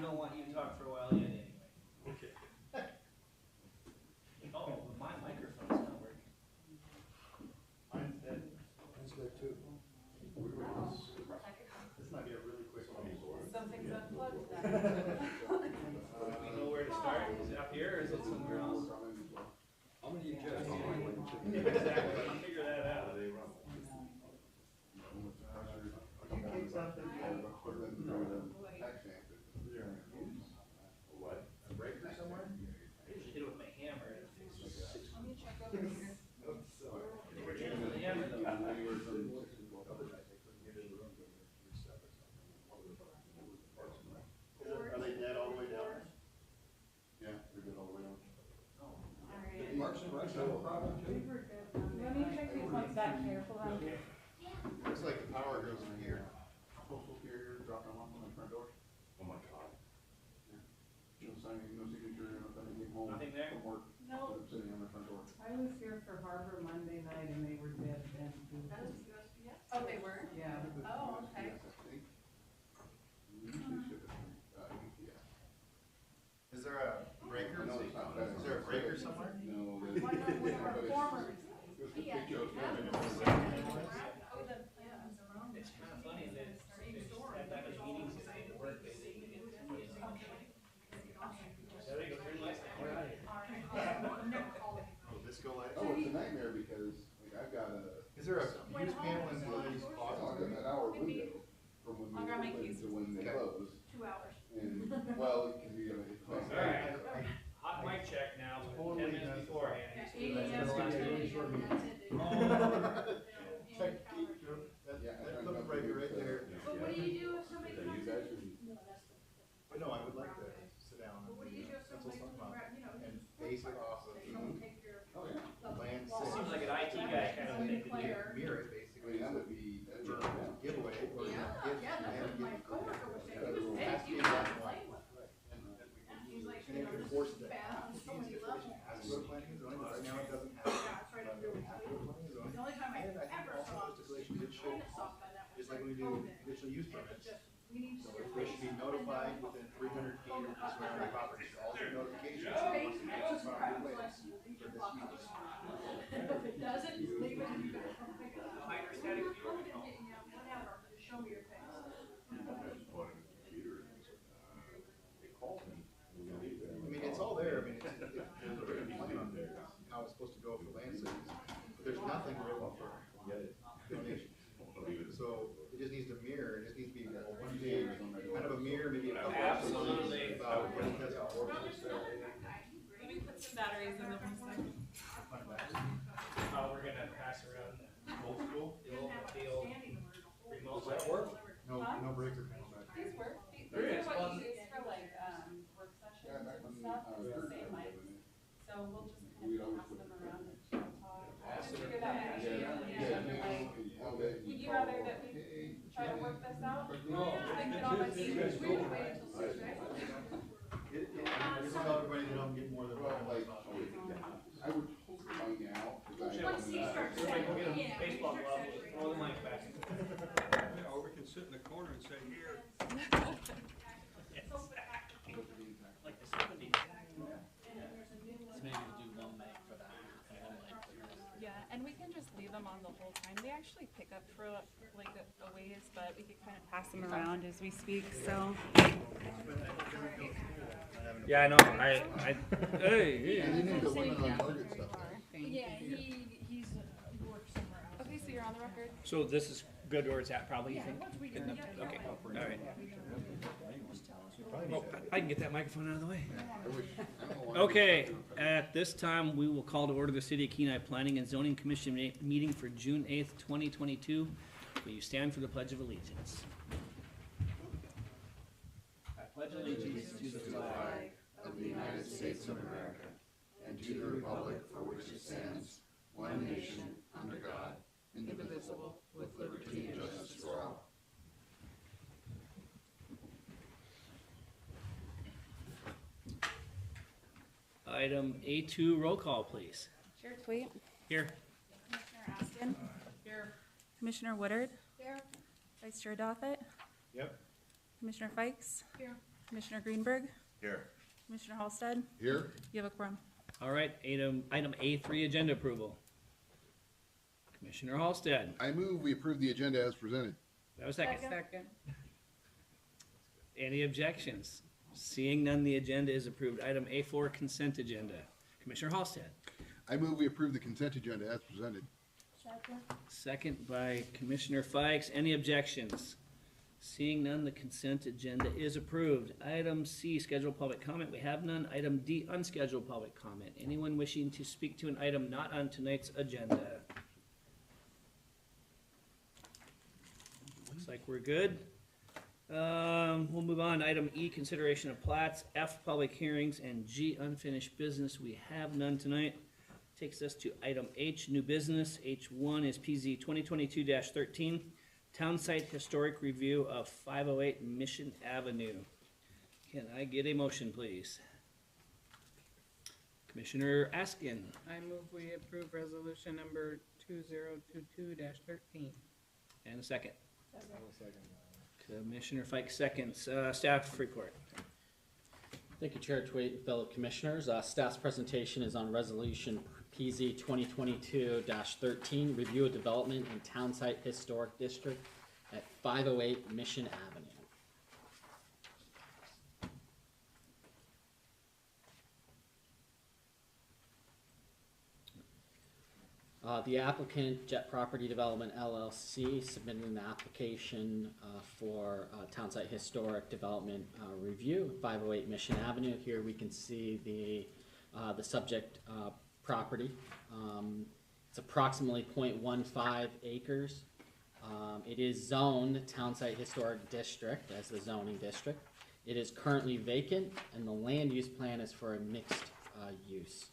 don't want you to talk for a while yet anyway. Okay. Oh, but my microphone's not working. Mine's dead. Mine's good too. This might be a really quick one. Something's unplugged then. Do we know where to start? Is it up here or is it somewhere else? How many you just? Exactly, I'll figure that out. You kick something good. What? A breaker somewhere? I usually hit it with my hammer. Let me check over here. We're using the hammer though. Are they dead all the way down? Yeah, they're good all the way down. Alright. Marks and Rex have a problem too? Let me check these ones back here, hold on. Looks like the power goes from here. Here, dropping off on the front door. Oh my God. No signing, no signature, nothing, came home. Nothing there? From work. No. Sitting on the front door. I was here for Harbor Monday night and they were dead then too. That is USPS? Oh, they were? Yeah. Oh, okay. Usually ship it from, UPS. Is there a breaker? No, it's not. Is there a breaker somewhere? No, One of our former. It was the Yeah. picture of it. Oh, the, yeah, it's around. It's kind of funny that that was meetings today at work. They didn't get to me. So there you go, green light. We're out of here. Will this go live? Oh, it's a nightmare because, like, I've got a, Is there a use panel in these I've offices? got an hour window from when I'll grab my we open keys. to when they close. 2 hours. And, well, it can be, it's. All right, hot mic check now, 10 minutes beforehand. Yeah, That little breaker right there. But what do you do if somebody That comes you guys in? should- But no, I would like to sit down But what do you do if pencil somebody something comes up around, you know, and just base it off of don't take your. Oh, yeah. land Seems like an IT guy kind of thing to do. mirror it I basically. mean, that would be, that'd be, yeah. Giveaway or Yeah, gift. yeah, that's what my coworker was saying, he was, Has hey, to you be have that to one. play with. He's like, And you it know, can this force is it. bad on so many levels. Has to go to planning and zoning, but right now it doesn't have. Yeah, it's right up there with Has to go to planning and zoning. The only time I And I think ever also saw the stipulation did show, kind of soft on that was just like when we do conditional use permits. we need So to. they should be notified within 300 feet of the surrounding property. All the notifications once it gets to property limits for this use. If it doesn't, leave it and you gotta come pick it up. Hydrostatic fuel. Yeah, whatever, just show me your face. I mean, it's all there, I mean, there's a written plan on there, how it's supposed to go for land sales, but there's nothing written for donation. So it just needs to mirror, it just needs to be a one page, kind of a mirror, maybe a couple of Absolutely. about what it does how it works. Let me put some batteries in them. How we're gonna pass around the old school, the old remote. Does that work? No, no breaker panel back there. These work, There these is. are what you use for like, work Yeah, sessions back and when, stuff, it's the Kirk same was mics. living it. So we'll just kind We'd of always pass put them it around there. and she'll talk. Pass Just it figure that out. Yeah, Like, would you rather that we try to work this out? No. Think it all my secrets, we would wait until 6, right? Just tell everybody they don't get more than Well, one. like, I would hope to find out, cause I. Once he starts Everybody go get a Yeah, baseball when he glove, starts saturating. throw the mic back. Yeah, or we can sit in the corner and say, here. Like the 70s. So maybe we'll do one mic for that and one mic for this. Yeah, and we can just leave them on the whole time. They actually pick up for like a ways, but we could kind of pass them around as we speak, so. Yeah, I know, hey. And you need the women on target stuff. Yeah, he's worked somewhere else. Okay, so you're on the record? So this is good where it's at probably, you Yeah, think? once we get. Good enough? yeah, Okay, yeah. all right. Oh, I can get that microphone out of the way. I wish, I don't know why. Okay, at this time, we will call to order the City of Kenai Planning and Zoning Commission meeting for June 8th, 2022. Will you stand for the Pledge of Allegiance? I pledge allegiance to the flag Of the United States of America, and to the republic for which it stands, one nation, under God, indivisible, with liberty and justice for all. Item A2, roll call, please. Chair Tweet, Here. Commissioner Askin. Here. Commissioner Woodard. Here. Vice Chair Dothett. Yep. Commissioner Fikes. Here. Commissioner Greenberg, Here. Commissioner Halsted, Here? you have a quorum. All right, item A3, agenda approval. Commissioner Halsted, I move we approve the agenda as presented. that was second. Second. Any objections? Seeing none, the agenda is approved. Item A4, consent agenda. Commissioner Halsted, I move we approve the consent agenda as presented. second by Commissioner Fikes. Any objections? Seeing none, the consent agenda is approved. Item C, scheduled public comment. We have none. Item D, unscheduled public comment. Anyone wishing to speak to an item not on tonight's agenda? Looks like we're good. We'll move on. Item E, consideration of plats. F, public hearings. And G, unfinished business. We have none tonight. Takes us to item H, new business. H1 is PZ 2022-13, Townsite Historic Review of 508 Mission Avenue. Can I get a motion, please? Commissioner Askin, I move we approve resolution number 2022-13. and a second. Commissioner Fike seconds. Staff report. Thank you, Chair Twait and fellow commissioners. Staff's presentation is on resolution PZ 2022-13, review of development in Townsite Historic District at 508 Mission Avenue. The applicant, Jet Property Development LLC, submitting the application for Townsite Historic Development Review, 508 Mission Avenue. Here we can see the subject property. It's approximately 0.15 acres. It is zoned Townsite Historic District as the zoning district. It is currently vacant, and the land use plan is for a mixed use.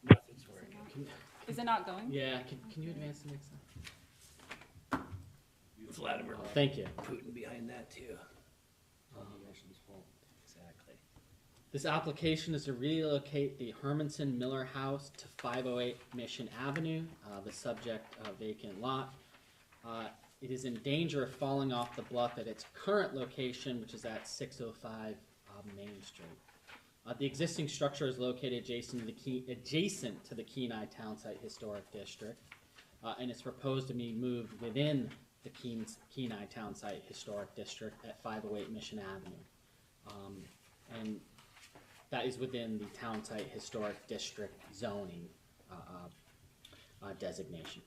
Nothing's working. Is it not going? Yeah, can you advance the next slide? Vladimir Thank you. Putin behind that too. Exactly. This application is to relocate the Hermanson Miller House to 508 Mission Avenue, the subject vacant lot. It is in danger of falling off the bluff at its current location, which is at 605 Main Street. The existing structure is located adjacent to the Kenai Townsite Historic District, and it's proposed to be moved within the Kenai Townsite Historic District at 508 Mission Avenue. And that is within the Townsite Historic District zoning designation.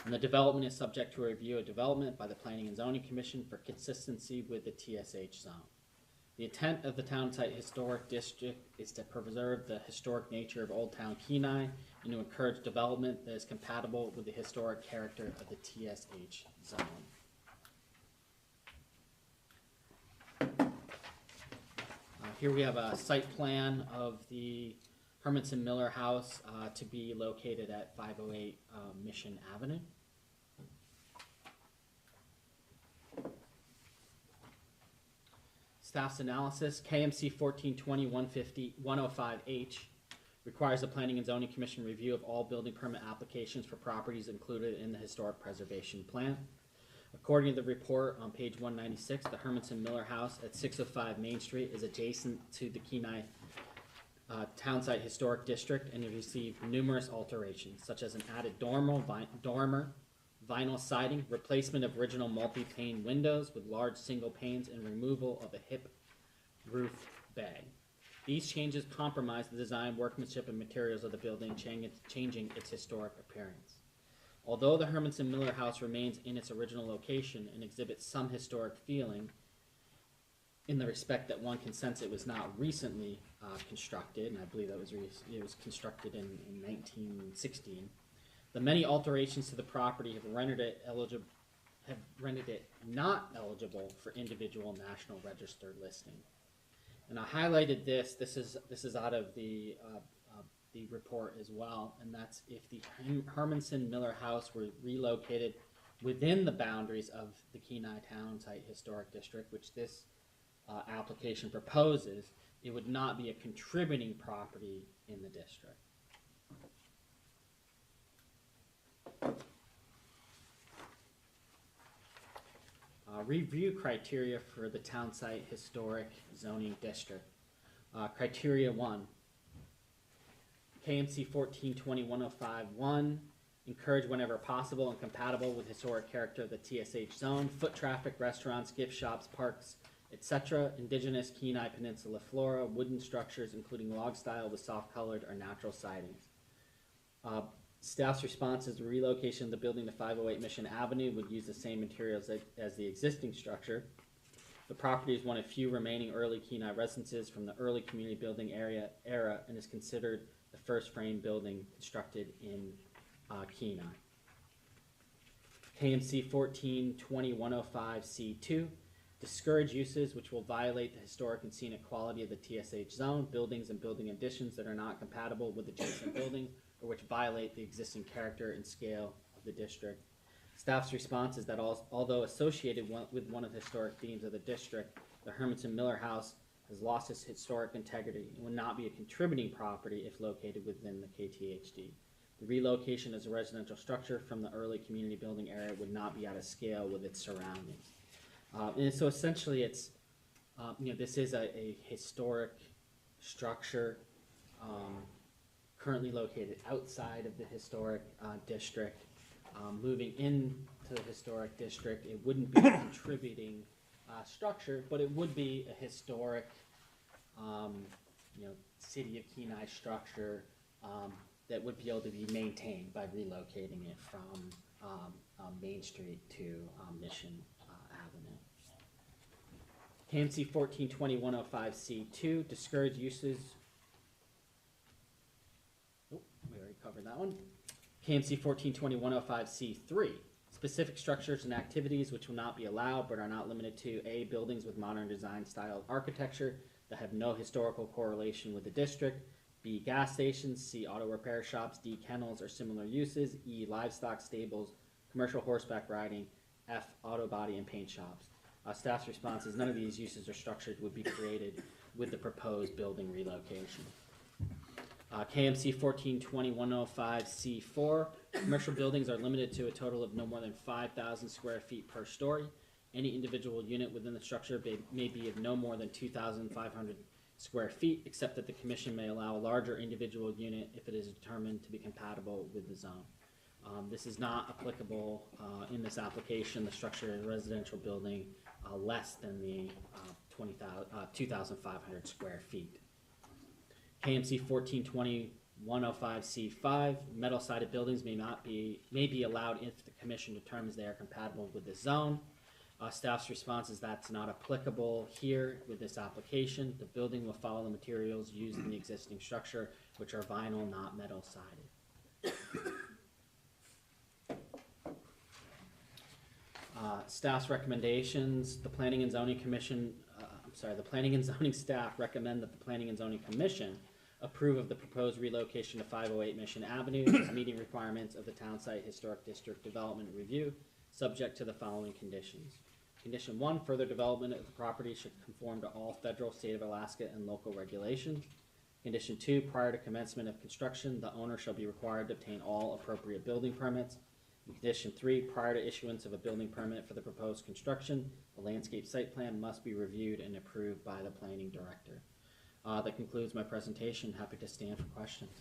And the development is subject to a review of development by the Planning and Zoning Commission for consistency with the TSH zone. The intent of the Townsite Historic District is to preserve the historic nature of Old Town Kenai and to encourage development that is compatible with the historic character of the TSH zone. Here we have a site plan of the Hermits Miller House to be located at 508 Mission Avenue. Staff's analysis, KMC 1420-105H requires the Planning and Zoning Commission review of all building permit applications for properties included in the Historic Preservation Plan. According to the report on page 196, the Hermanson Miller House at 605 Main Street is adjacent to the Kenai Townsite Historic District and it received numerous alterations, such as an added dormer, vinyl siding, replacement of original multi-pane windows with large single panes, and removal of a hip roof bay. These changes compromise the design, workmanship, and materials of the building, changing its historic appearance. Although the Hermanson Miller House remains in its original location and exhibits some historic feeling, in the respect that one can sense it was not recently constructed, and I believe that it was constructed in 1916. The many alterations to the property have rendered it not eligible for individual National Register listing. And I highlighted this. This is out of the report as well, and that's if the Hermanson Miller House were relocated within the boundaries of the Kenai Townsite Historic District, which this application proposes, it would not be a contributing property in the district. Review criteria for the Townsite Historic Zoning District. Criteria 1. KMC 1420-105-1, encourage whenever possible and compatible with historic character of the TSH zone, foot traffic, restaurants, gift shops, parks, etc., indigenous Kenai Peninsula flora, wooden structures including log style with soft colored or natural sidings. Staff's response is the relocation of the building to 508 Mission Avenue would use the same materials as the existing structure. The property is one of few remaining early Kenai residences from the early community building era and is considered the first frame building constructed in Kenai. KMC 1420-105C2, discourage uses which will violate the historic and scenic quality of the TSH zone, buildings and building additions that are not compatible with adjacent buildings or which violate the existing character and scale of the district. Staff's response is that although associated with one of the historic themes of the district, the Hermits and Miller House has lost its historic integrity and would not be a contributing property if located within the KTHD. The relocation as a residential structure from the early community building area would not be out of scale with its surroundings. And so essentially it's, this is a historic structure currently located outside of the historic district. Moving into the historic district, it wouldn't be a contributing structure, but it would be a historic, city of Kenai structure that would be able to be maintained by relocating it from Main Street to Mission Avenue. KMC 1420-105C2, discourage uses. Oh, we already covered that one. KMC 1420-105C3, specific structures and activities which will not be allowed but are not limited to A, buildings with modern design style architecture that have no historical correlation with the district, B, gas stations, C, auto repair shops, D, kennels or similar uses, E, livestock stables, commercial horseback riding, F, auto body and paint shops. Staff's response is none of these uses or structures would be created with the proposed building relocation. KMC 1420-105C4, commercial buildings are limited to a total of no more than 5,000 square feet per story. Any individual unit within the structure may be of no more than 2,500 square feet, except that the commission may allow a larger individual unit if it is determined to be compatible with the zone. This is not applicable in this application. The structure is a residential building less than the 2,500 square feet. KMC 1420-105C5, metal-sided buildings may be allowed if the commission determines they are compatible with the zone. Staff's response is that's not applicable here with this application. The building will follow the materials used in the existing structure, which are vinyl, not metal-sided. Staff's recommendations, the Planning and Zoning staff recommend that the Planning and Zoning Commission approve of the proposed relocation to 508 Mission Avenue as meeting requirements of the Townsite Historic District Development Review, subject to the following conditions. Condition 1, further development of the property should conform to all federal, state of Alaska, and local regulations. Condition 2, prior to commencement of construction, the owner shall be required to obtain all appropriate building permits. And condition 3, prior to issuance of a building permit for the proposed construction, the landscape site plan must be reviewed and approved by the planning director. That concludes my presentation. Happy to stand for questions.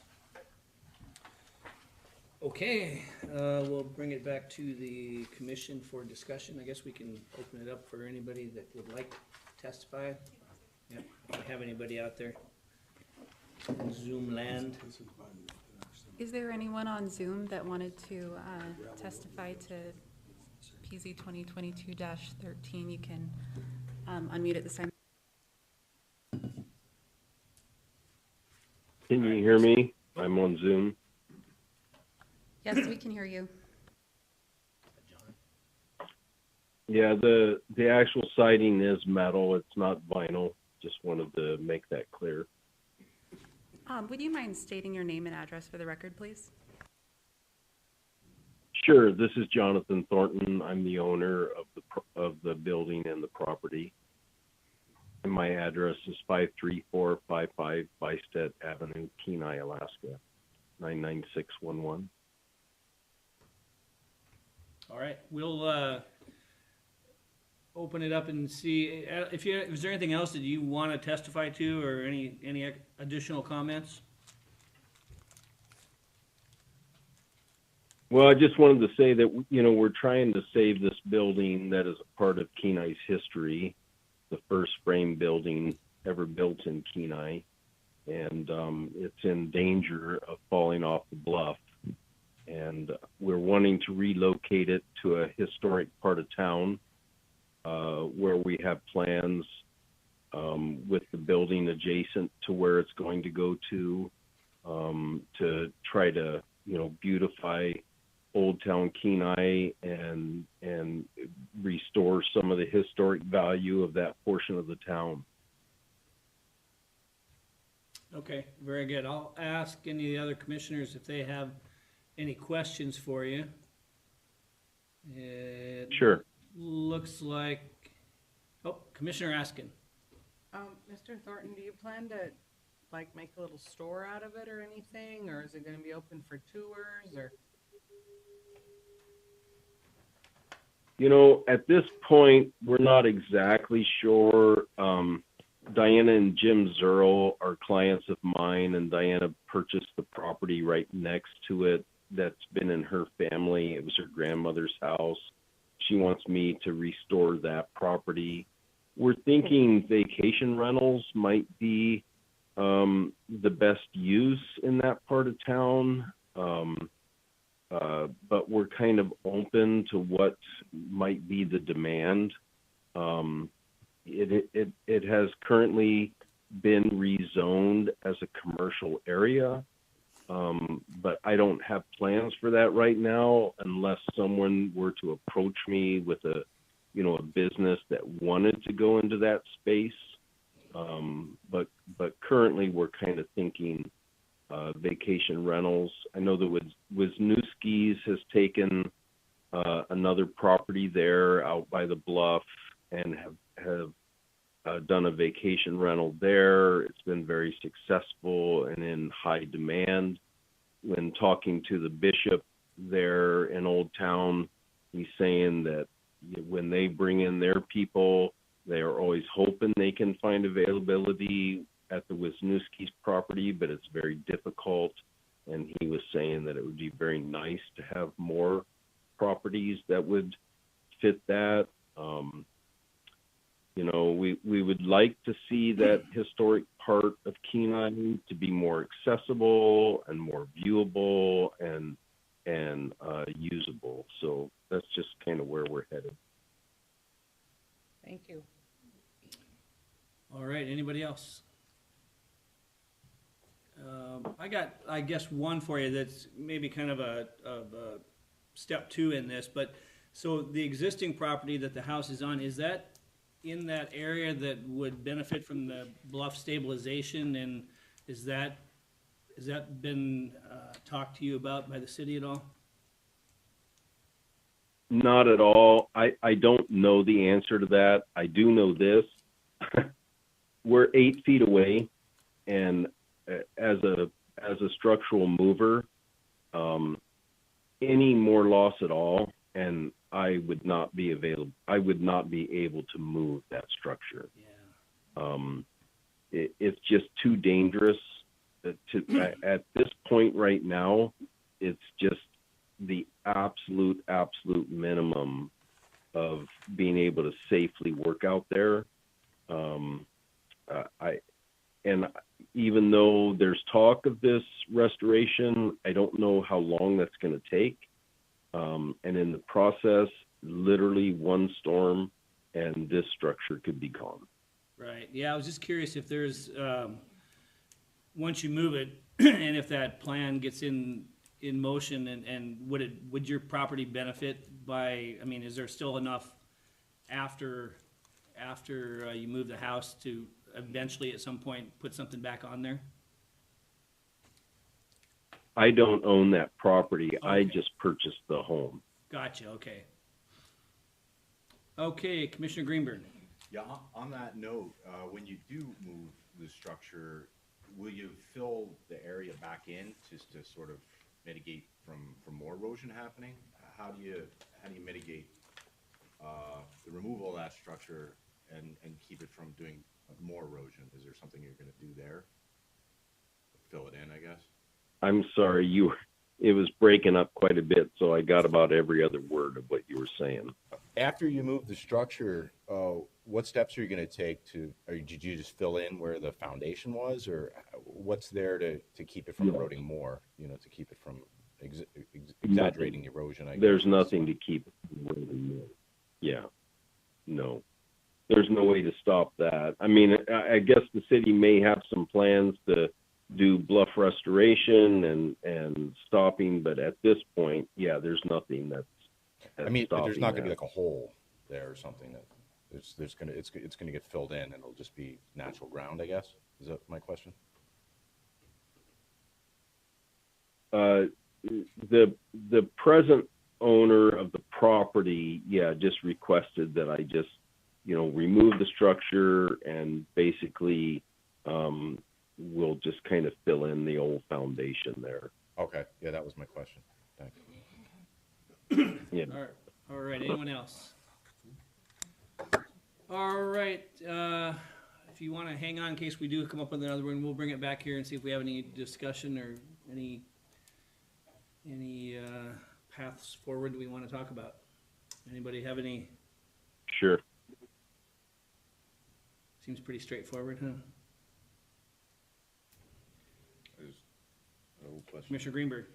Okay, we'll bring it back to the commission for discussion. I guess we can open it up for anybody that would like to testify. Yep, if we have anybody out there in Zoom land. Is there anyone on Zoom that wanted to testify to PZ 2022-13? You can unmute at this time. Can you hear me? I'm on Zoom. Yes, we can hear you. Yeah, the actual siding is metal. It's not vinyl. Just wanted to make that clear. Would you mind stating your name and address for the record, please? Sure. This is Jonathan Thornton. I'm the owner of the building and the property. And my address is 534 open it up and see, is there anything else that you want to testify to, or any additional comments? Well, I just wanted to say that, you know, we're trying to save this building that is a part of Kenai's history, the first frame building ever built in Kenai. And it's in danger of falling off the bluff. And we're wanting to relocate it to a historic part of town where we have plans with the building adjacent to where it's going to go to try to, you know, beautify Old Town Kenai and restore some of the historic value of that portion of the town. Okay, very good. I'll ask any of the other commissioners if they have any questions for you. It Sure. looks like, Commissioner Askin. Mr. Thornton, do you plan to like make a little store out of it or anything, or is it gonna be open for tours, or? You know, at this point, we're not exactly sure. Diana and Jim Zerl are clients of mine, and Diana purchased the property right next to it. That's been in her family. It was her grandmother's house. She wants me to restore that property. We're thinking vacation rentals might be the best use in that part of town. But we're kind of open to what might be the demand. It has currently been rezoned as a commercial area, but I don't have plans for that right now unless someone were to approach me with a business that wanted to go into that space. But currently we're kind of thinking vacation rentals. I know that Wisniewski's has taken another property there out by the bluff and have done a vacation rental there. It's been very successful and in high demand. When talking to the bishop there in Old Town, he's saying that when they bring in their people, they are always hoping they can find availability at the Wisniewski's property, but it's very difficult. And he was saying that it would be very nice to have more properties that would fit that. We would like to see that historic part of Kenai to be more accessible and more viewable and usable. So that's just kind of where we're headed. Thank you. All right, anybody else? I got, I guess, one for you that's maybe kind of a step two in this, but so the existing property that the house is on, is that in that area that would benefit from the bluff stabilization, and has that been talked to you about by the city at all? Not at all. I don't know the answer to that. I do know this. We're 8 feet away, and as a structural mover, any more loss at all, and I would not be available. I would not be able to move that structure. Yeah. It's just too dangerous. At this point right now, it's just the absolute minimum of being able to safely work out there. Even though there's talk of this restoration, I don't know how long that's going to take. And in the process, literally one storm and this structure could be gone. Right. Yeah, I was just curious if there's, once you move it, and if that plan gets in motion, and would your property benefit by, I mean, is there still enough after you move the house to eventually at some point put something back on there? I don't own that property. Okay. I just purchased the home. Gotcha, okay. Okay, Commissioner Greenberg. Yeah, on that note, when you do move the structure, will you fill the area back in just to sort of mitigate from more erosion happening? How do you mitigate the remove all that structure and keep it from doing more erosion? Is there something you're gonna do there? Fill it in, I guess? I'm sorry, it was breaking up quite a bit, so I got about every other word of what you were saying. After you move the structure, what steps are you gonna take did you just fill in where the foundation was, or what's there to keep it from eroding more, to keep it from exaggerating erosion, I guess? There's nothing to keep it from eroding more. Yeah, no. There's no way to stop that. I mean, I guess the city may have some plans to do bluff restoration and stopping, but at this point, yeah, there's nothing that's I mean, but there's not gonna be that. like a hole there or something that it's gonna get filled in and it'll just be natural ground, I guess? Is that my question? The present owner of the property, yeah, just requested that I just, remove the structure and basically, we'll just kind of fill in the old foundation there. Okay, yeah, that was my question. Thank you. Yeah. All right, anyone else? All right, if you want to hang on in case we do come up with another one, we'll bring it back here and see if we have any discussion or any paths forward we want to talk about. Anybody have any? Sure. Seems pretty straightforward, huh? Commissioner Greenberg.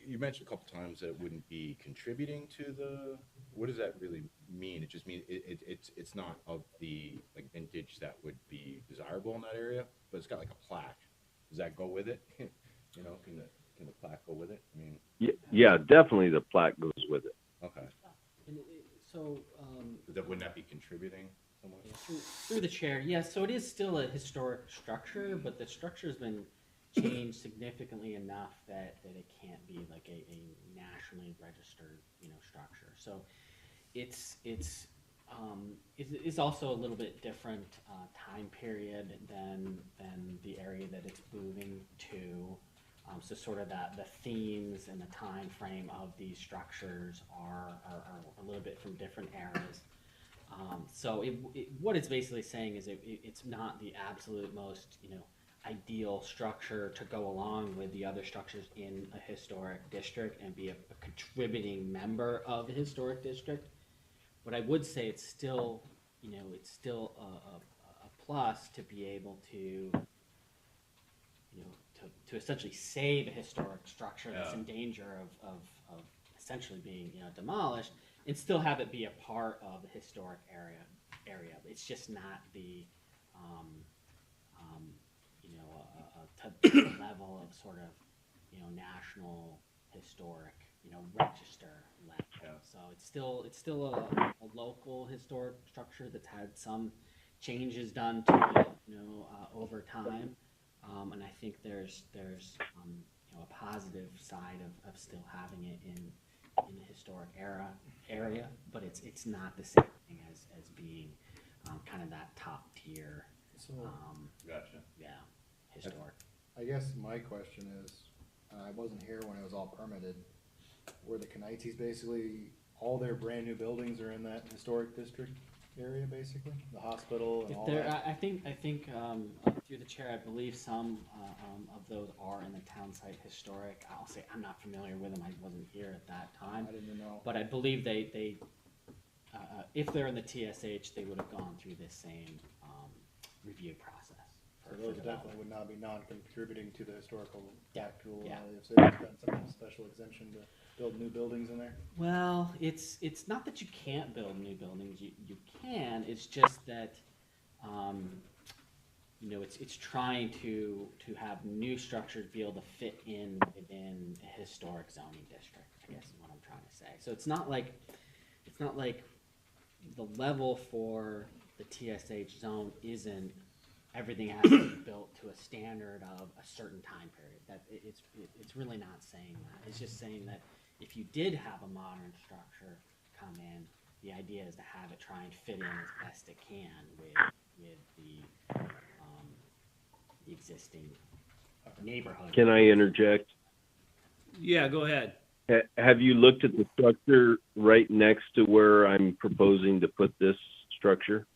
You mentioned a couple times that it wouldn't be contributing to what does that really mean? It just means it's not of the vintage that would be desirable in that area, but it's got like a plaque. Does that go with it? Can the plaque go with it? I mean, Yeah, definitely the plaque goes with it. okay. So, Wouldn't that be contributing somewhat? through the chair, yes, so it is still a historic structure, but the structure's been changed significantly enough that it can't be like a nationally registered, structure. So it's also a little bit different time period than the area that it's moving to. So sort of the themes and the time frame of these structures are a little bit from different eras. So what it's basically saying is it's not the absolute most, ideal structure to go along with the other structures in a historic district and be a contributing member of a historic district. But I would say it's still, a plus to be able to, to essentially save a historic structure that's in danger of essentially being, demolished, and still have it be a part of the historic area. It's just not the to the level of sort of, national historic, register level. Yeah. So it's still a local historic structure that's had some changes done to it, over time. And I think there's a positive side of still having it in the historic area, but it's not the same thing as being kind of that top tier. So, Gotcha. Yeah, historic. I guess my question is, I wasn't here when it was all permitted. Were the Knighties basically, all their brand new buildings are in that historic district area, basically? The hospital and all that? I think through the chair, I believe some of those are in the Townsite historic. I'll say I'm not familiar with them. I wasn't here at that time. I didn't know. But I believe they if they're in the TSH, they would have gone through this same review process. So those definitely would not be non-contributing to the historical act rule. Yeah. If they've got some kind of special exemption to build new buildings in there? Well, it's not that you can't build new buildings. You can. It's just that it's trying to have new structures be able to fit in within a historic zoning district, I guess is what I'm trying to say. So it's not like the level for the TSH zone isn't everything has to be built to a standard of a certain time period. That it's really not saying that. It's just saying that if you did have a modern structure come in, the idea is to have it try and fit in as best it can with the existing neighborhood. Can I interject? Yeah, go ahead. Have you looked at the structure right next to where I'm proposing to put this structure?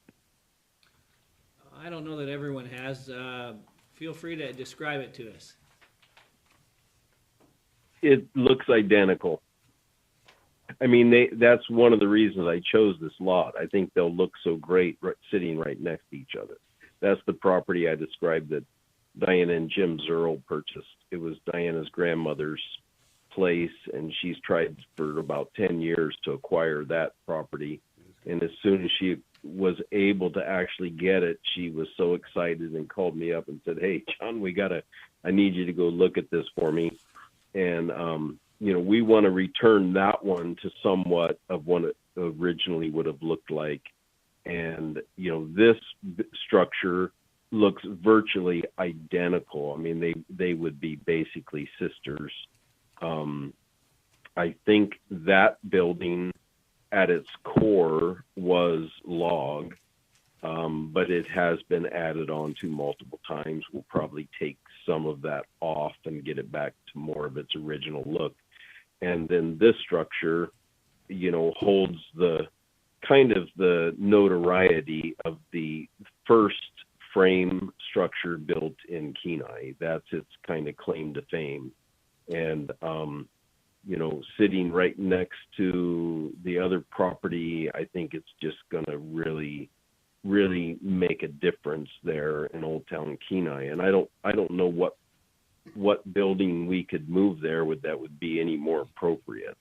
I don't know that everyone has. Feel free to describe it to us. It looks identical. I mean, that's one of the reasons I chose this lot. I think they'll look so great sitting right next to each other. That's the property I described that Diana and Jim Zerl purchased. It was Diana's grandmother's place, and she's tried for about 10 years to acquire that property. And as soon as she was able to actually get it, she was so excited and called me up and said, "Hey, John, I need you to go look at this for me." And, we want to return that one to somewhat of what it originally would have looked like. And, this structure looks virtually identical. I mean, they would be basically sisters. I think that building at its core was log, but it has been added on to multiple times. We'll probably take some of that off and get it back to more of its original look. And then this structure, holds the kind of the notoriety of the first frame structure built in Kenai. That's its kind of claim to fame. And, sitting right next to the other property, I think it's just going to really, really make a difference there in Old Town Kenai. And I don't know what building we could move there that would be any more appropriate.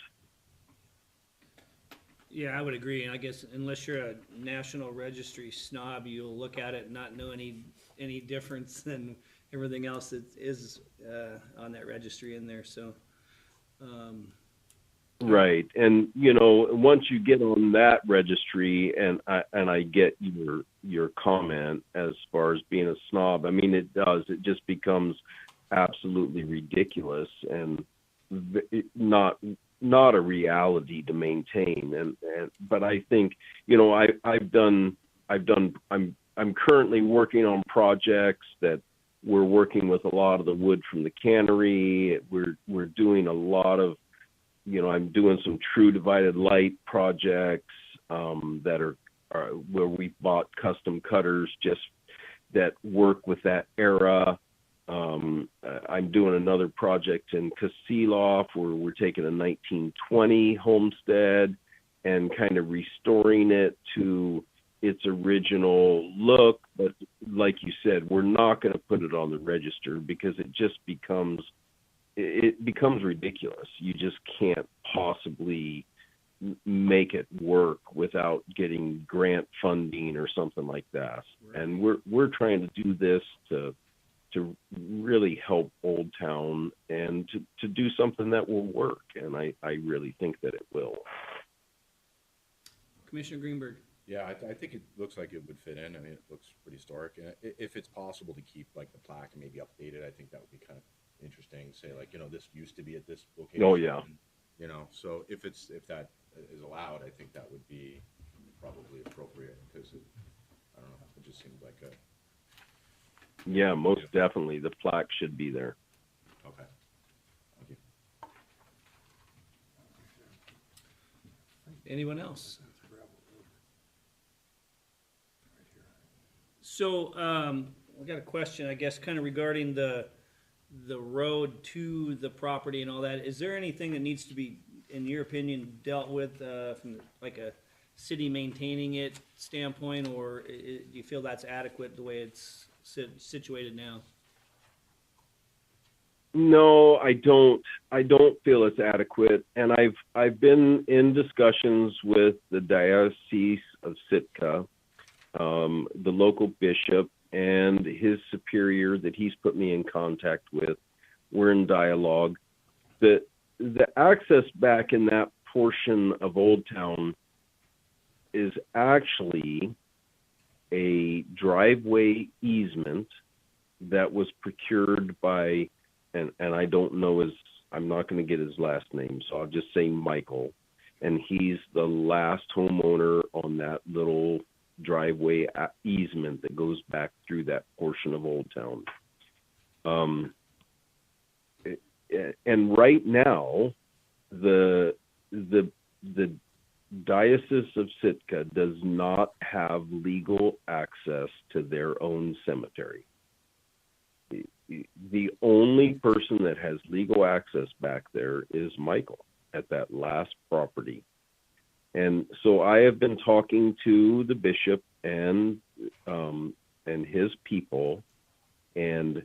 Yeah, I would agree. And I guess unless you're a National Registry snob, you'll look at it and not know any difference than everything else that is on that registry in there. So, right. And once you get on that registry, and I get your comment as far as being a snob, I mean, it just becomes absolutely ridiculous and not a reality to maintain. But I think, I'm currently working on projects that we're working with a lot of the wood from the cannery. We're doing a lot of, I'm doing some true divided light projects that are where we bought custom cutters just that work with that era. I'm doing another project in Kasilof where we're taking a 1920 homestead and kind of restoring it to its original look. But like you said, we're not going to put it on the register because it just becomes ridiculous. You just can't possibly make it work without getting grant funding or something like that. Right. And we're trying to do this to really help Old Town and to do something that will work. And I really think that it will. Commissioner Greenberg. Yeah, I think it looks like it would fit in. I mean, it looks pretty historic. And if it's possible to keep like the plaque and maybe update it, I think that would be kind of interesting. Say like, this used to be at this location. Oh yeah. So if that is allowed, I think that would be probably appropriate because I don't know, it just seems like a. Yeah, most definitely. The plaque should be there. Okay. Thank you. Anyone else? So, we got a question, I guess, kind of regarding the road to the property and all that. Is there anything that needs to be, in your opinion, dealt with from like a city maintaining it standpoint, or do you feel that's adequate the way it's situated now? No, I don't feel it's adequate. And I've been in discussions with the Diocese of Sitka, the local bishop, and his superior that he's put me in contact with. We're in dialogue. The access back in that portion of Old Town is actually a driveway easement that was procured by, and I don't know I'm not going to get his last name, so I'll just say Michael. And he's the last homeowner on that little driveway easement that goes back through that portion of Old Town. And right now, the Diocese of Sitka does not have legal access to their own cemetery. The only person that has legal access back there is Michael at that last property. And so I have been talking to the bishop and his people, and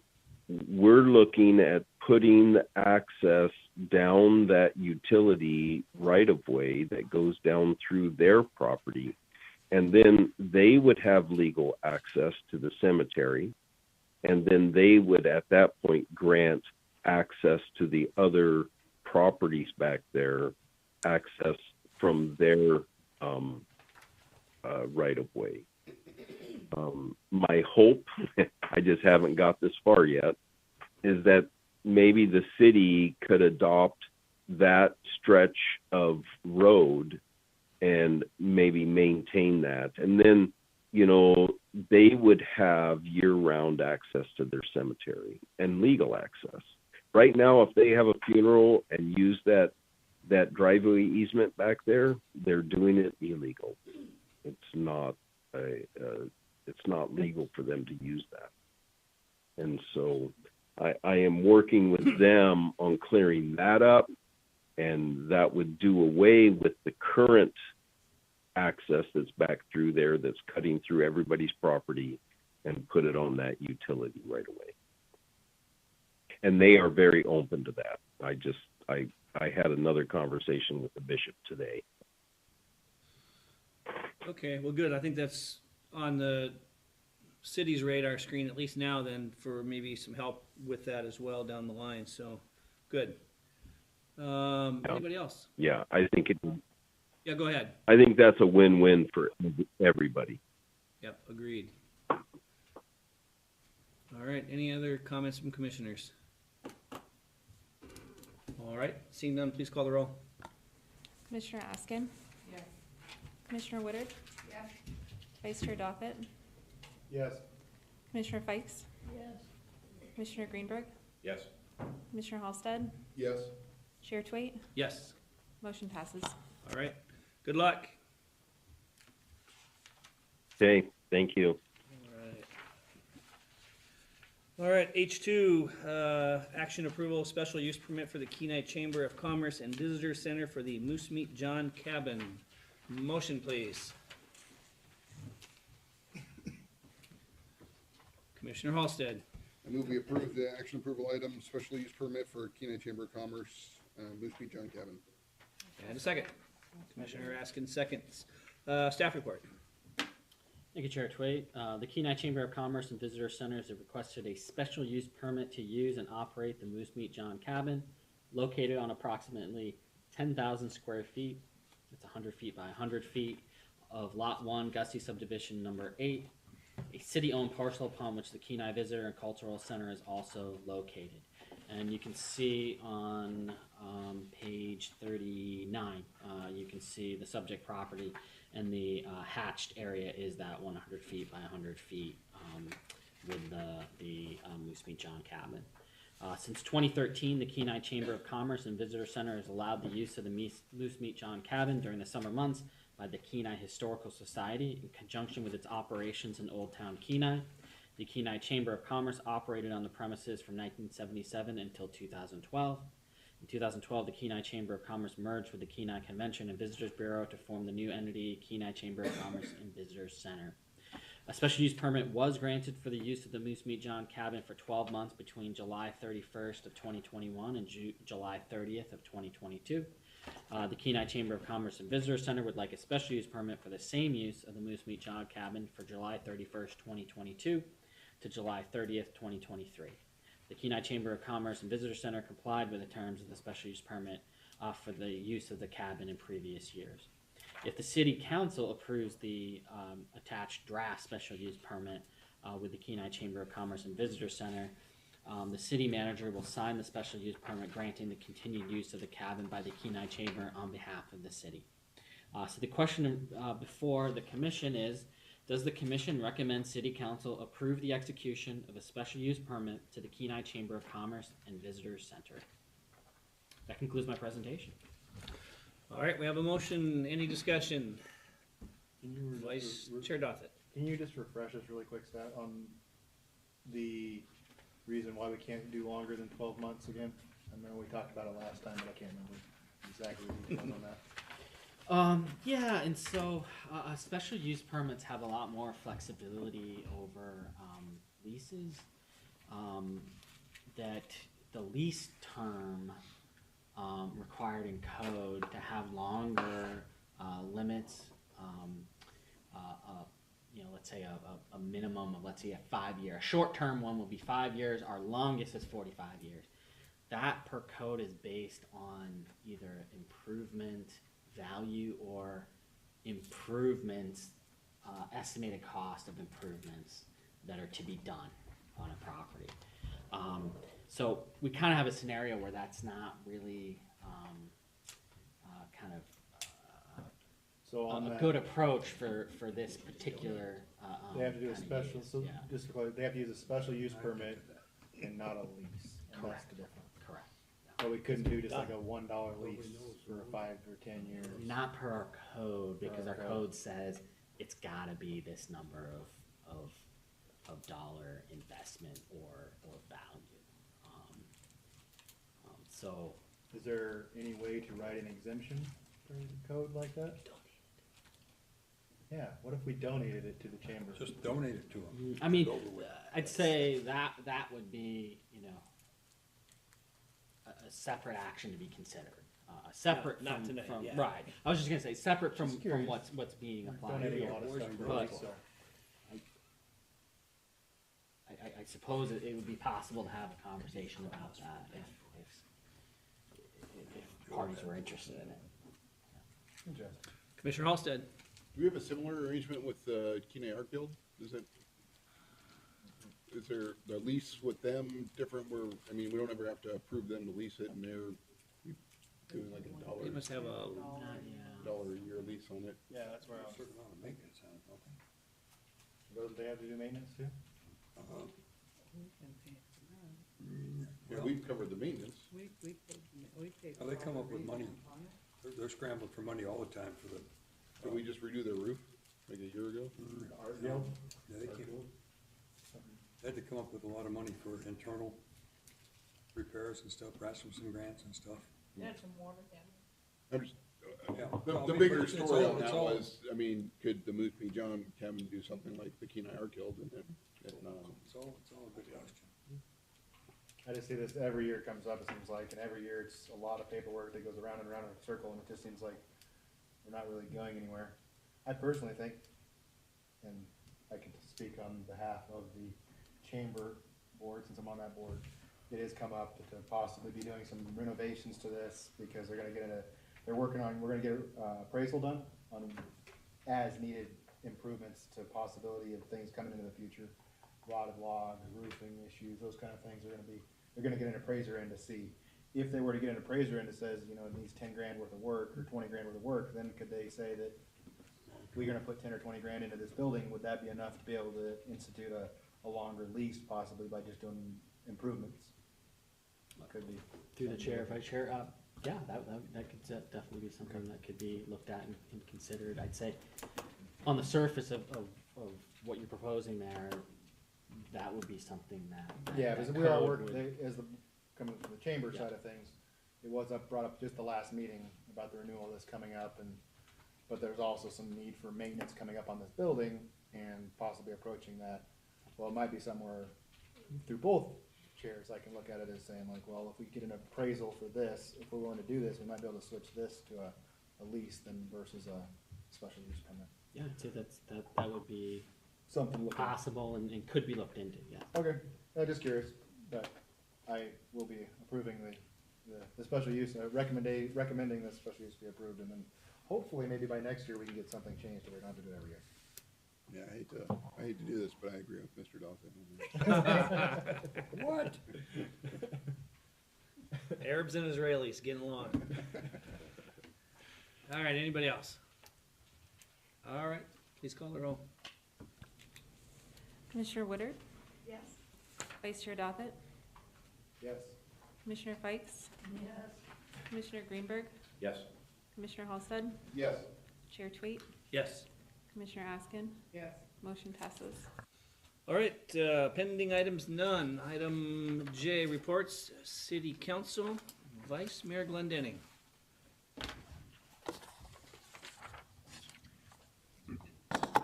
we're looking at putting access down that utility right-of-way that goes down through their property, and then they would have legal access to the cemetery, and then they would at that point grant access to the other properties back there, access from their right-of-way. My hope, I just haven't got this far yet, is that maybe the city could adopt that stretch of road and maybe maintain that. And then, you know, they would have year-round access to their cemetery and legal access. Right now, if they have a funeral and use that driveway easement back there, they're doing it illegal. It's not legal for them to use that. And so I am working with them on clearing that up, and that would do away with the current access that's back through there that's cutting through everybody's property and put it on that utility right away. And they are very open to that. I had another conversation with the bishop today. Okay, well, good. I think that's on the city's radar screen, at least now, then, for maybe some help with that as well down the line. So, good. Anybody else? Yeah, I think Yeah, go ahead. I think that's a win-win for everybody. Yep, agreed. All right, any other comments from commissioners? All right, seeing none, please call the roll. Commissioner Askin? Yes. Commissioner Woodard? Yes. Vice Chair Doffett? Yes. Commissioner Fikes? Yes. Commissioner Greenberg? Yes. Commissioner Halsted? Yes. Chair Twait? Yes. Motion passes. All right, good luck. Okay, thank you. All right, H2, action approval, special use permit for the Kenai Chamber of Commerce and Visitor Center for the Moose Meat John Cabin. Motion, please. Commissioner Halsted. I move we approve the action approval item, special use permit for Kenai Chamber of Commerce, Moose Meat John Cabin. And a second. Commissioner Askin seconds. Staff report. Thank you, Chair Twait. The Kenai Chamber of Commerce and Visitor Centers have requested a special use permit to use and operate the Moose Meat John Cabin, located on approximately 10,000 square feet. It's 100 feet by 100 feet of Lot 1, Gusty Subdivision Number 8, a city-owned parcel upon which the Kenai Visitor and Cultural Center is also located. And you can see on page 39, you can see the subject property, and the hatched area is that 100 feet by 100 feet with the Moose Meat John Cabin. Since 2013, the Kenai Chamber of Commerce and Visitor Center has allowed the use of the Moose Meat John Cabin during the summer months by the Kenai Historical Society in conjunction with its operations in Old Town Kenai. The Kenai Chamber of Commerce operated on the premises from 1977 until 2012. In 2012, the Kenai Chamber of Commerce merged with the Kenai Convention and Visitors Bureau to form the new entity, Kenai Chamber of Commerce and Visitors Center. A special use permit was granted for the use of the Moose Meat John Cabin for 12 months between July 31st of 2021 and July 30th of 2022. The Kenai Chamber of Commerce and Visitors Center would like a special use permit for the same use of the Moose Meat John Cabin for July 31st, 2022 to July 30th, 2023. The Kenai Chamber of Commerce and Visitor Center complied with the terms of the special use permit for the use of the cabin in previous years. If the City Council approves the attached draft special use permit with the Kenai Chamber of Commerce and Visitor Center, the city manager will sign the special use permit granting the continued use of the cabin by the Kenai Chamber on behalf of the city. So the question before the commission is, does the commission recommend City Council approve the execution of a special use permit to the Kenai Chamber of Commerce and Visitors Center? That concludes my presentation. All right, we have a motion. Any discussion? Vice Chair Dossett. Can you just refresh us really quick, Stat, on the reason why we can't do longer than 12 months again? I remember we talked about it last time, but I can't remember exactly the details on that. Yeah, and so special use permits have a lot more flexibility over leases. That the lease term required in code to have longer limits, you know, let's say a minimum of, let's say, a 5 year. A short term one will be 5 years. Our longest is 45 years. That per code is based on either improvement value or improvements, estimated cost of improvements that are to be done on a property. So we kind of have a scenario where that's not really kind of So on a that, good approach for this particular. they have to do a kind of special, use, so yeah. just to clarify, they have to use a special use permit and not a lease. And that's the difference. Correct. So we couldn't do just like a $1 lease for 5 or 10 years. Not per our code, because our our code. code says it's gotta be this number of dollar investment or value. So, Is there any way to write an exemption for the code like that? Yeah, what if we donated it to the chamber? Just donate it to them. I mean, I'd say that would be, you know, a separate action to be considered. Separate Not from, tonight, from yeah. right. I was just gonna say separate from curious. what's being We're applied donating here. a lot of stuff for But- it, so. I suppose it would be possible to have a conversation about that if parties were interested in it. Commissioner Halsted. Do we have a similar arrangement with the Kenai Art Guild? Is there the lease with them different where, I mean, we don't ever have to approve them to lease it and they're doing like They $1 must have a, a year lease on it? Yeah, that's where A certain amount of maintenance on it, don't they? Those, they have to do maintenance too? Uh-huh. Yeah, we've covered the maintenance. We paid. Well, they come up with money. They're scrambling for money all the time for the. Did we just redo their roof like a year ago? Art Guild? Yeah, they had to come up with a lot of money for internal repairs and stuff, Rasmussen grants and stuff. That's some water down I'm just, Yeah. the bigger story on that was, I mean, could the Moothby John Cabin do something like the Kenai Art Guild and It's all a good question. I just see this every year it comes up, it seems like, and every year it's a lot of paperwork that goes around and around in a circle, and it just seems like we're not really going anywhere. I personally think, and I can speak on behalf of the chamber board, since I'm on that board, it has come up to possibly be doing some renovations to this, because they're gonna get we're gonna get appraisal done on as needed improvements to possibility of things coming into the future. Rotted logs, roofing issues, those kind of things are they're gonna get an appraiser in to see. If they were to get an appraiser in that says, you know, it needs 10 grand worth of work or 20 grand worth of work, then could they say that we're gonna put 10 or 20 grand into this building, would that be enough to be able to institute a longer lease possibly by just doing improvements? Could be. Through the chair, vice chair, yeah, that could definitely be something that could be looked at and considered. I'd say on the surface of what you're proposing there, that would be something that. Yeah, that because we are code working, would- as coming from the chamber Yeah. side of things, it was brought up just the last meeting about the renewal that's coming up, but there's also some need for maintenance coming up on this building and possibly approaching that. Well, it might be somewhere through both chairs, I can look at it as saying like, well, if we get an appraisal for this, if we're willing to do this, we might be able to switch this to a lease than versus a special use permit. Yeah, I'd say that would be Something to look at. possible and could be looked into, yeah. Okay, I'm just curious, but I will be approving the special use, recommending this special use be approved, and then hopefully maybe by next year we can get something changed so we don't have to do it every year. Yeah, I hate to do this, but I agree with Mr. Dawson. What? Arabs and Israelis getting along. All right, anybody else? All right, please call the roll. Commissioner Woodard, Yes. Vice Chair Dothett, Yes. Commissioner Fikes, Commissioner Greenberg, Yes. Commissioner Halsted, Yes. Chair Tweet, Yes. Commissioner Askin, Yes. motion passes. All right, pending items, none. Item J, reports, City Council, Vice Mayor Glendenning.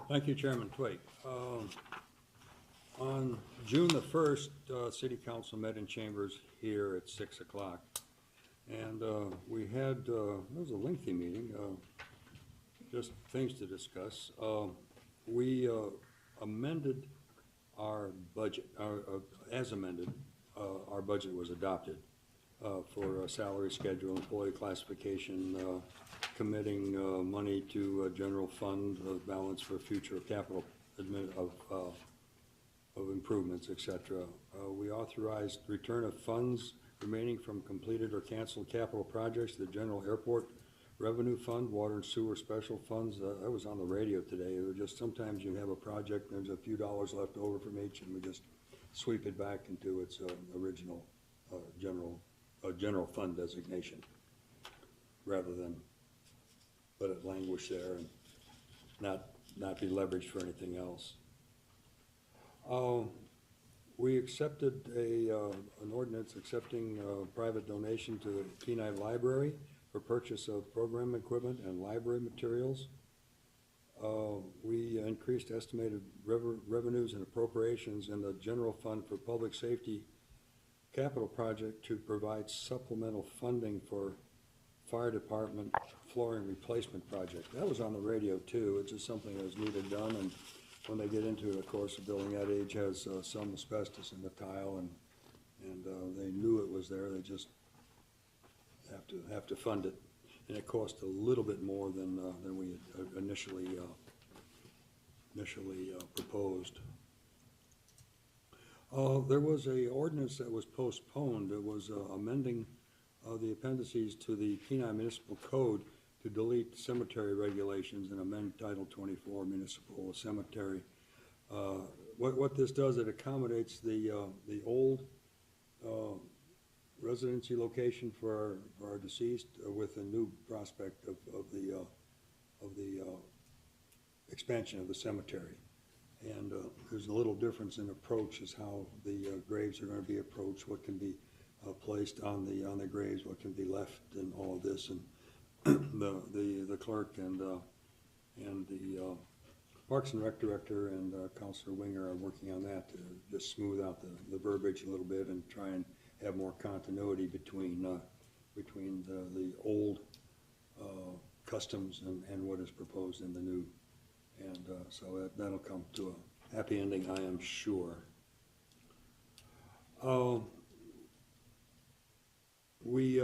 Thank you, Chairman Twait. On June the 1st, City Council met in chambers here at 6 o'clock. And we had, it was a lengthy meeting, just things to discuss. We amended our budget, as amended, our budget was adopted for a salary schedule, employee classification, committing money to a general fund, balance for future capital of improvements, et cetera. We authorized return of funds remaining from completed or canceled capital projects to the general airport revenue fund, water and sewer special funds. That was on the radio today. It was just sometimes you have a project, there's a few dollars left over from each, and we just sweep it back into its original general fund designation, rather than let it languish there and not be leveraged for anything else. We accepted an ordinance accepting private donation to the Kenai Library for purchase of program equipment and library materials. We increased estimated revenues and appropriations in the general fund for public safety capital project to provide supplemental funding for fire department flooring replacement project. That was on the radio too. It's just something that was needed done, and when they get into it, of course, the building that age has some asbestos in the tile, and they knew it was there. They just have to fund it, and it cost a little bit more than we had initially proposed. There was a ordinance that was postponed. It was amending the appendices to the Kenai Municipal Code to delete cemetery regulations and amend Title 24 Municipal Cemetery. What this does, it accommodates the old residency location for our deceased with a new prospect of the expansion of the cemetery. And there's a little difference in approach as how the graves are going to be approached, what can be placed on the graves, what can be left, and all of this. And the clerk and the Parks and Rec director and Councilor Winger are working on that to just smooth out the verbiage a little bit and try and have more continuity between the old customs and what is proposed in the new. And so that'll come to a happy ending, I am sure. We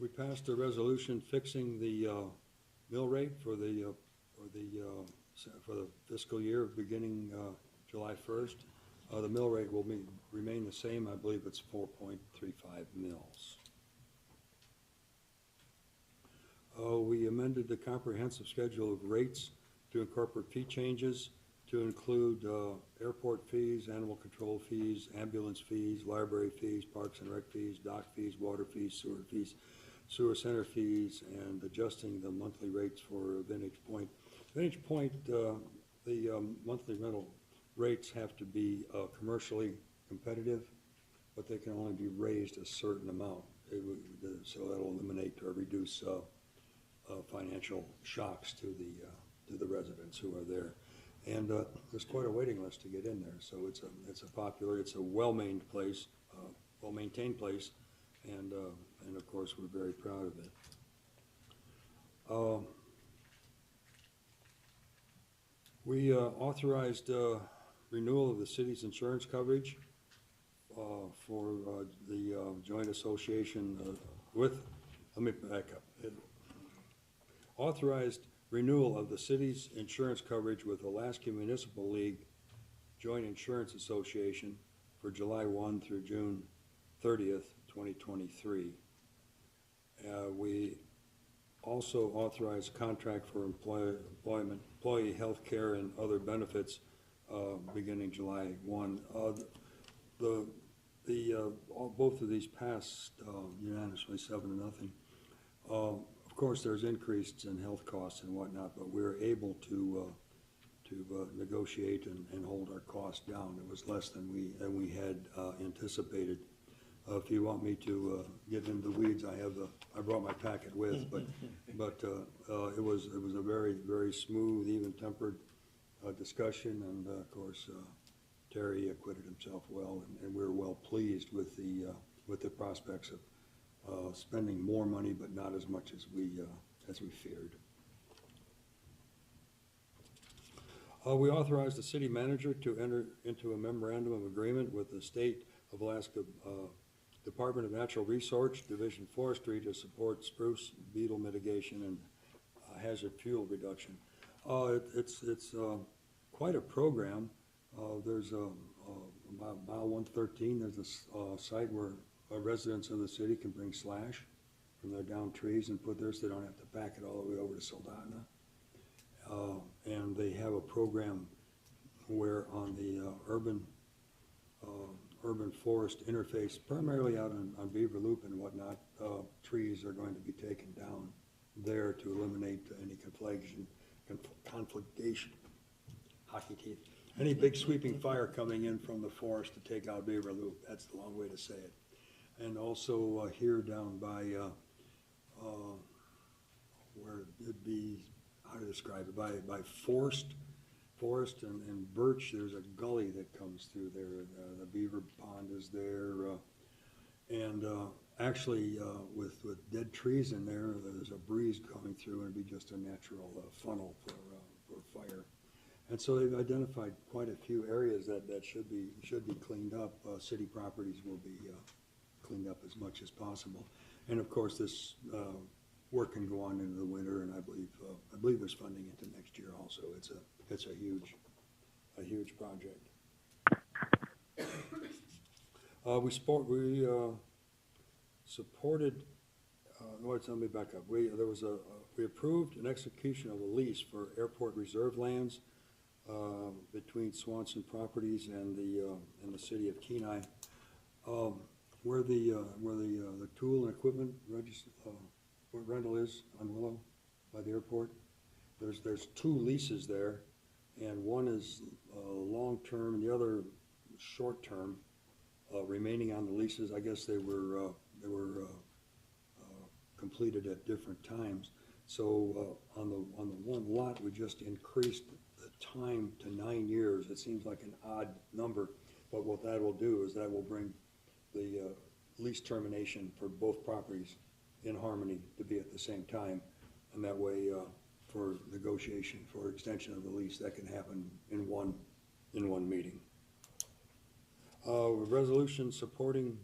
passed a resolution fixing the mill rate for the fiscal year beginning July 1st. The mill rate will remain the same. I believe it's 4.35 mils. We amended the comprehensive schedule of rates to incorporate fee changes to include airport fees, animal control fees, ambulance fees, library fees, parks and rec fees, dock fees, water fees, sewer center fees, and adjusting the monthly rates for Vintage Point. Vintage Point, the monthly rental rates have to be commercially competitive, but they can only be raised a certain amount. So that'll eliminate or reduce financial shocks to the residents who are there. And there's quite a waiting list to get in there. So it's a well-maintained place, and of course we're very proud of it. We authorized renewal of the city's insurance coverage for the joint association with. Let me back up. Authorized renewal of the city's insurance coverage with Alaska Municipal League Joint Insurance Association for July 1 through June 30th, 2023. We also authorized contract for employee health care and other benefits beginning July 1. Both of these passed unanimously 7-0. Of Of course, there's increases in health costs and whatnot, but we were able to negotiate and hold our costs down. It was less than we had anticipated. If you want me to get into the weeds, I brought my packet with, but it was a very, very smooth, even-tempered discussion, and of course Terry acquitted himself well, and we were well pleased with the prospects of spending more money, but not as much as we feared. We authorized the city manager to enter into a memorandum of agreement with the State of Alaska Department of Natural Resource, Division Forestry, to support spruce beetle mitigation and hazard fuel reduction. It's quite a program. There's about mile 113, there's a site where residents of the city can bring slash from their down trees and put theirs. They don't have to pack it all the way over to Soldotna. And they have a program where on the urban forest interface, primarily out on Beaver Loop and whatnot, trees are going to be taken down there to eliminate any conflagration, hockey teeth, any big sweeping fire coming in from the forest to take out Beaver Loop. That's the long way to say it. And also here down by where it'd be, how to describe it, by Forest and Birch, there's a gully that comes through there. The beaver pond is there, and actually with dead trees in there, there's a breeze coming through, and it'd be just a natural funnel for fire. And so they've identified quite a few areas that should be cleaned up. City properties will be cleaned up as much as possible, and of course this work can go on into the winter, and I believe there's funding into next year also. It's a huge project. We supported. Let me back up. We approved an execution of a lease for airport reserve lands between Swanson Properties and the city of Kenai, where the tool and equipment rental is on Willow by the airport. There's two leases there, and one is long-term and the other short-term, remaining on the leases. I guess they were completed at different times. So on the one lot, we just increased the time to 9 years. It seems like an odd number, but what that will do is that will bring the lease termination for both properties in harmony to be at the same time, and that way for negotiation for extension of the lease, that can happen in one meeting. Resolution supporting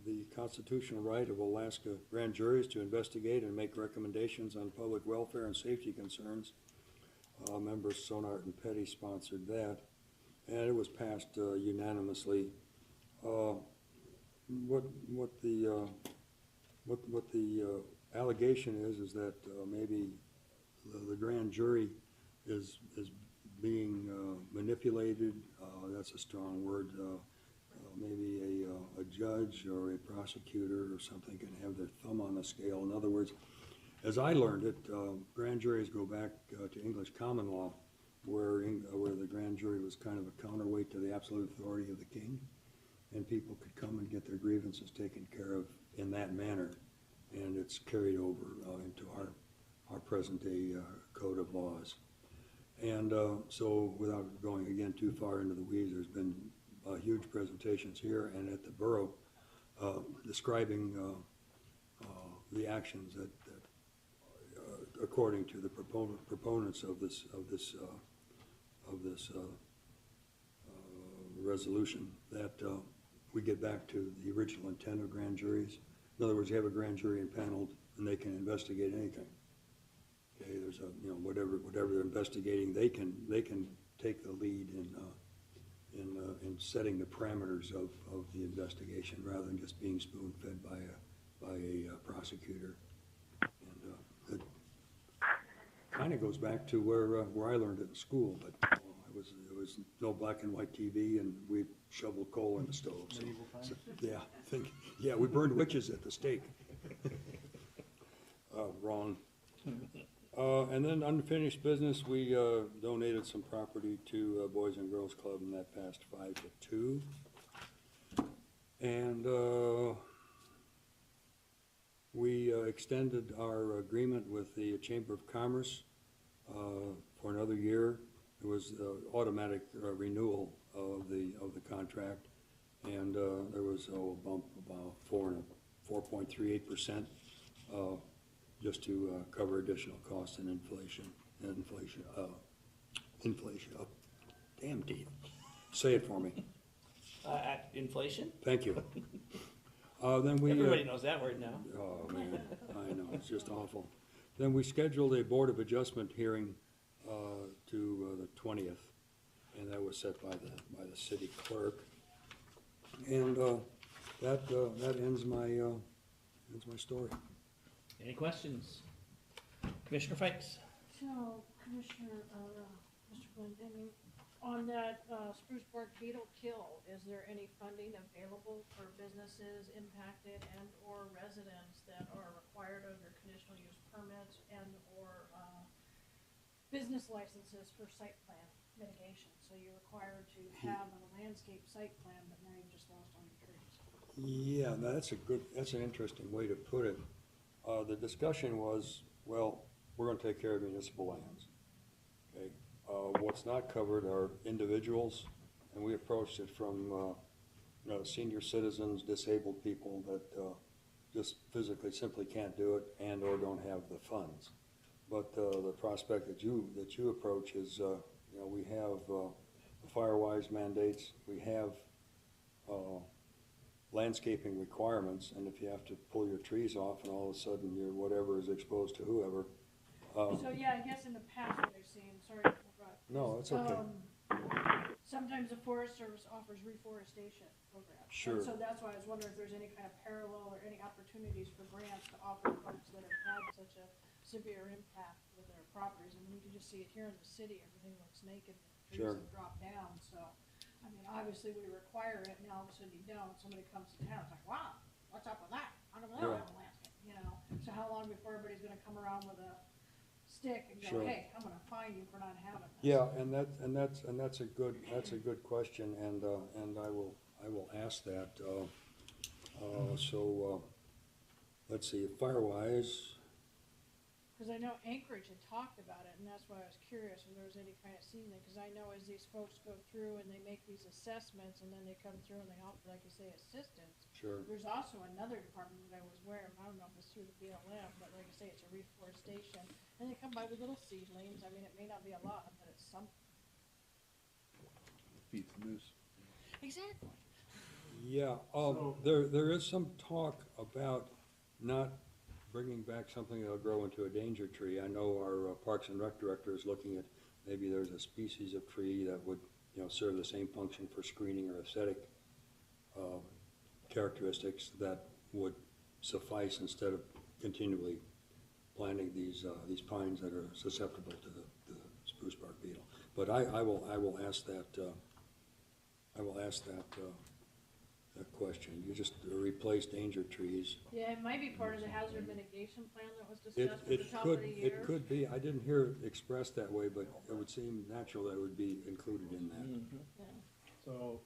the constitutional right of Alaska grand juries to investigate and make recommendations on public welfare and safety concerns. Members Sonart and Petty sponsored that, and it was passed unanimously. What the allegation is that maybe the grand jury is being manipulated. That's a strong word. Maybe a judge or a prosecutor or something can have their thumb on the scale. In other words, as I learned it, grand juries go back to English common law, where the grand jury was kind of a counterweight to the absolute authority of the king, and people could come and get their grievances taken care of in that manner, and it's carried over into our present-day code of laws. And so without going again too far into the weeds, there's been huge presentations here and at the borough describing the actions that according to the proponents of this resolution, that we get back to the original intent of grand juries. In other words, you have a grand jury impaneled and they can investigate anything. Okay, there's whatever they're investigating, they can take the lead in setting the parameters of the investigation rather than just being spoon-fed by a prosecutor. And it kind of goes back to where I learned it in school, but it was no black and white TV, and we shoveled coal in the stove. So, yeah, we burned witches at the stake. Oh, wrong. And then unfinished business, we donated some property to Boys and Girls Club, and that passed 5-2. And we extended our agreement with the Chamber of Commerce for another year. It was automatic renewal of the contract, and there was a bump about 4.38%, just to cover additional costs and inflation. Oh, damn teeth. Say it for me. Inflation? Thank you. Then we. Everybody knows that word now. Oh, man, I know, it's just awful. Then we scheduled a Board of Adjustment hearing to the 20th, and that was set by the city clerk. And that ends my story. Any questions? Commissioner Fikes? So, Commissioner, Mr. Flynn, I mean, on that spruce bark beetle kill, is there any funding available for businesses impacted and or residents that are required under conditional use permits and or business licenses for site plan mitigation? So you're required to have a landscape site plan, but now you've just lost all your trees. Yeah, that's an interesting way to put it. The discussion was, well, we're gonna take care of municipal lands, okay? What's not covered are individuals, and we approached it from, senior citizens, disabled people that, just physically simply can't do it and or don't have the funds. But, the prospect that you approach is, we have, the Firewise mandates, we have, landscaping requirements, and if you have to pull your trees off and all of a sudden your whatever is exposed to whoever. So yeah, I guess in the past what I've seen, sorry to interrupt. No, it's okay. Sometimes the Forest Service offers reforestation programs. Sure. And so that's why I was wondering if there's any kind of parallel or any opportunities for grants to offer folks that have had such a severe impact with their properties. I mean, you can just see it here in the city, everything looks naked, the trees Sure. have dropped down, so. I mean, obviously we require it, and all of a sudden you don't, somebody comes to town, it's like, wow, what's up with that? How come they don't have a landscape, So how long before everybody's gonna come around with a stick and go, Sure. hey, I'm gonna fine you for not having this? Yeah, and that's a good question, and I will ask that. Let's see, Firewise. Cause I know Anchorage had talked about it, and that's why I was curious if there was any kind of seasoning, cause I know as these folks go through and they make these assessments, and then they come through and they offer, like you say, assistance. Sure. There's also another department that I was aware of, I don't know if it's through the BLM, but like I say, it's a reforestation, and they come by with little seedlings, I mean, it may not be a lot, but it's something. Feeds the moose. Exactly. Yeah, there is some talk about not bringing back something that'll grow into a danger tree. I know our Parks and Rec director is looking at, maybe there's a species of tree that would, serve the same function for screening or aesthetic characteristics that would suffice instead of continually planting these pines that are susceptible to the spruce bark beetle. But I will ask that question. You just replace danger trees. Yeah, it might be part of the hazard mitigation plan that was discussed at the top of the year. It could be. I didn't hear it expressed that way, but it would seem natural that it would be included in that. Yeah. So,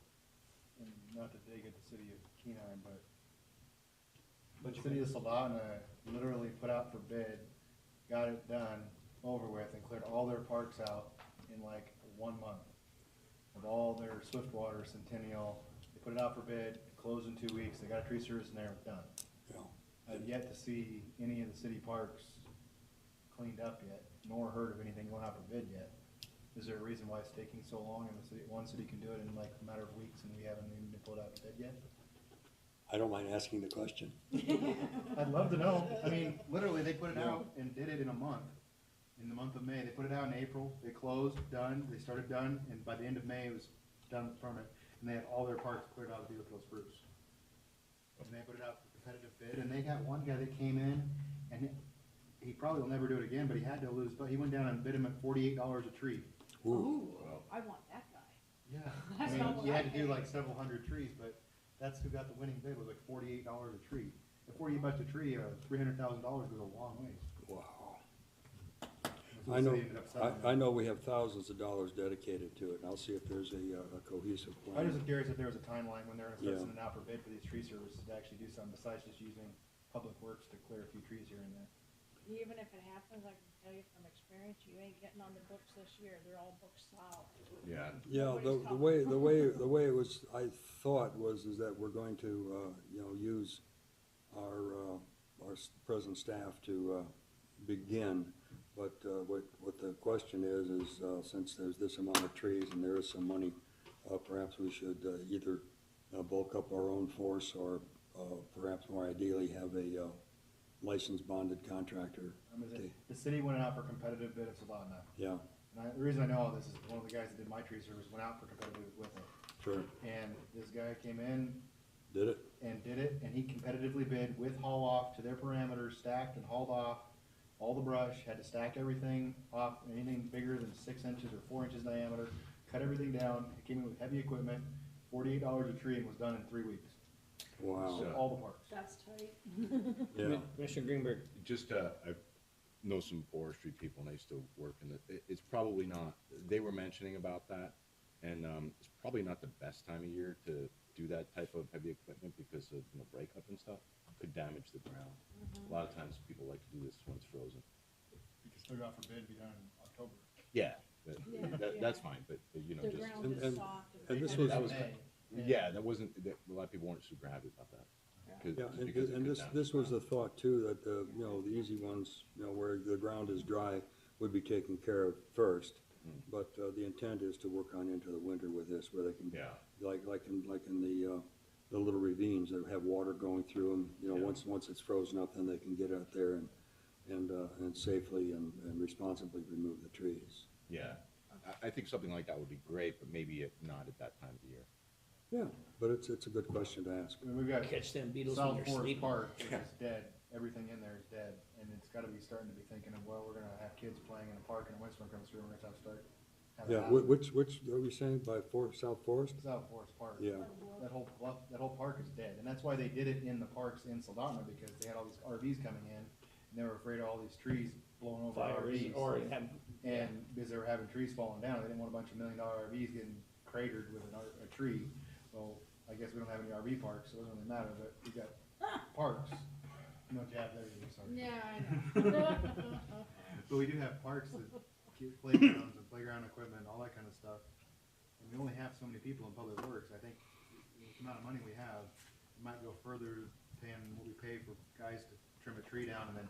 and not to dig at the city of Kenai, but the city of Salina literally put out for bid, got it done, over with, and cleared all their parks out in like 1 month. Of all their Swiftwater, Centennial, they put it out for bid, it closed in 2 weeks, they got a tree service in there, done. Yeah. I've yet to see any of the city parks cleaned up yet, nor heard of anything going out for bid yet. Is there a reason why it's taking so long, and the city, one city can do it in like a matter of weeks, and we haven't even been pulled out for bid yet? I don't mind asking the question. I'd love to know. I mean, literally, they put it out and did it in a month. In the month of May, they put it out in April, they closed, done, they started done, and by the end of May, it was done with permit, and they had all their parks cleared out of Beaver Kill spruce. And they put it out for competitive bid, and they got one guy that came in, and he probably will never do it again, but he had to lose, but he went down and bid him at $48 a tree. Ooh, I want that guy. Yeah, That's I not mean, what you I had to do paid. like several hundred trees, but that's who got the winning bid, was like $48 a tree. At $48 a tree, $300,000 goes a long ways. Wow. So I the know, city ended up selling I it. know we have thousands of dollars dedicated to it, and I'll see if there's a cohesive I plan. was just curious if there was a timeline when they're gonna Yeah. start sending out for bid for these tree services to actually do something besides just using public works to clear a few trees here and there. Even if it happens, I can tell you from experience, you ain't getting on the books this year, they're all booked solid. Yeah. Yeah, Nobody's the coming. way it was, I thought is that we're going to, use our present staff to, begin. But, what the question is, since there's this amount of trees and there is some money, perhaps we should, either bulk up our own force or, perhaps more ideally have a, licensed bonded contractor. The city went out for competitive bid of Savannah. Yeah, And the reason I know all this is one of the guys that did my tree service went out for competitive with it. sure, And this guy came in did it? and did it, and he competitively bid with haul off to their parameters, stacked and hauled off all the brush, had to stack everything off, anything bigger than 6 inches or 4 inches diameter, cut everything down. It came in with heavy equipment, $48 a tree, and was done in 3 weeks. Wow, So- All the parks. That's tight. yeah, Commissioner Greenberg, Just, I know some forestry people and I used to work in it's probably not, they were mentioning about that. And, it's probably not the best time of year to do that type of heavy equipment because of, breakup and stuff. Could damage the ground. A lot of times people like to do this when it's frozen. You can still go out for bid, be done in October. Yeah, but Yeah. that's fine, but, The just. ground and- is and- soft. and this They did was- it in That was- May. Yeah, that wasn't, a lot of people weren't super happy about that. yeah, and, because it and could this, damage this the was the ground. thought too, that the, the easy ones, where the ground is dry, would be taken care of first. But, the intent is to work on into the winter with this, where they can, Yeah. like in the little ravines that have water going through them, Yeah. once it's frozen up, then they can get out there and safely and responsibly remove the trees. Yeah, I think something like that would be great, but maybe not at that time of the year. Yeah, but it's a good question to ask. I mean, we've got catch them beetles when South they're Forest sleeping. Park is dead. Everything in there is dead, and it's gotta be starting to be thinking of, well, we're gonna have kids playing in a park and a windstorm comes through, and we're gonna have to start. having Yeah, that. which, what were you saying, by South Forest? South Forest Park. Yeah. That whole bluff, that whole park is dead, and that's why they did it in the parks in Soldotna, because they had all these RVs coming in, and they were afraid of all these trees blowing over Fires, RVs. or have, And because they were having trees falling down, they didn't want a bunch of $1 million RVs getting cratered with a tree. Well, I guess we don't have any RV parks, so it doesn't really matter, but we got parks. No jab there, you, sorry. Yeah, I know. But we do have parks that get playgrounds and playground equipment, all that kind of stuff. And we only have so many people in public works. I think with the amount of money we have, we might go further paying what we pay for guys to trim a tree down and then,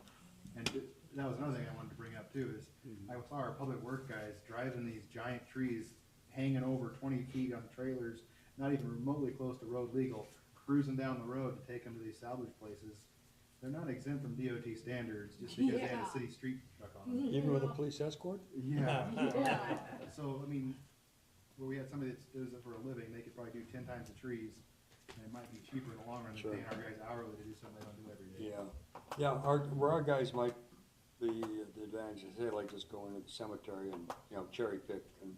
that was another thing I wanted to bring up too, is I saw our public work guys driving these giant trees hanging over 20 feet on trailers, not even remotely close to road legal, cruising down the road to take them to these salvage places. They're not exempt from DOT standards just because they have a city street truck on them. Even with a police escort? Yeah. Yeah. So, I mean, where we had somebody that does it for a living, they could probably do 10 times the trees, and it might be cheaper in the long run than Sure. paying our guys hourly to do something they don't do every day. Yeah, where our guys might be, the advantage is they like just go into the cemetery and, cherry pick and,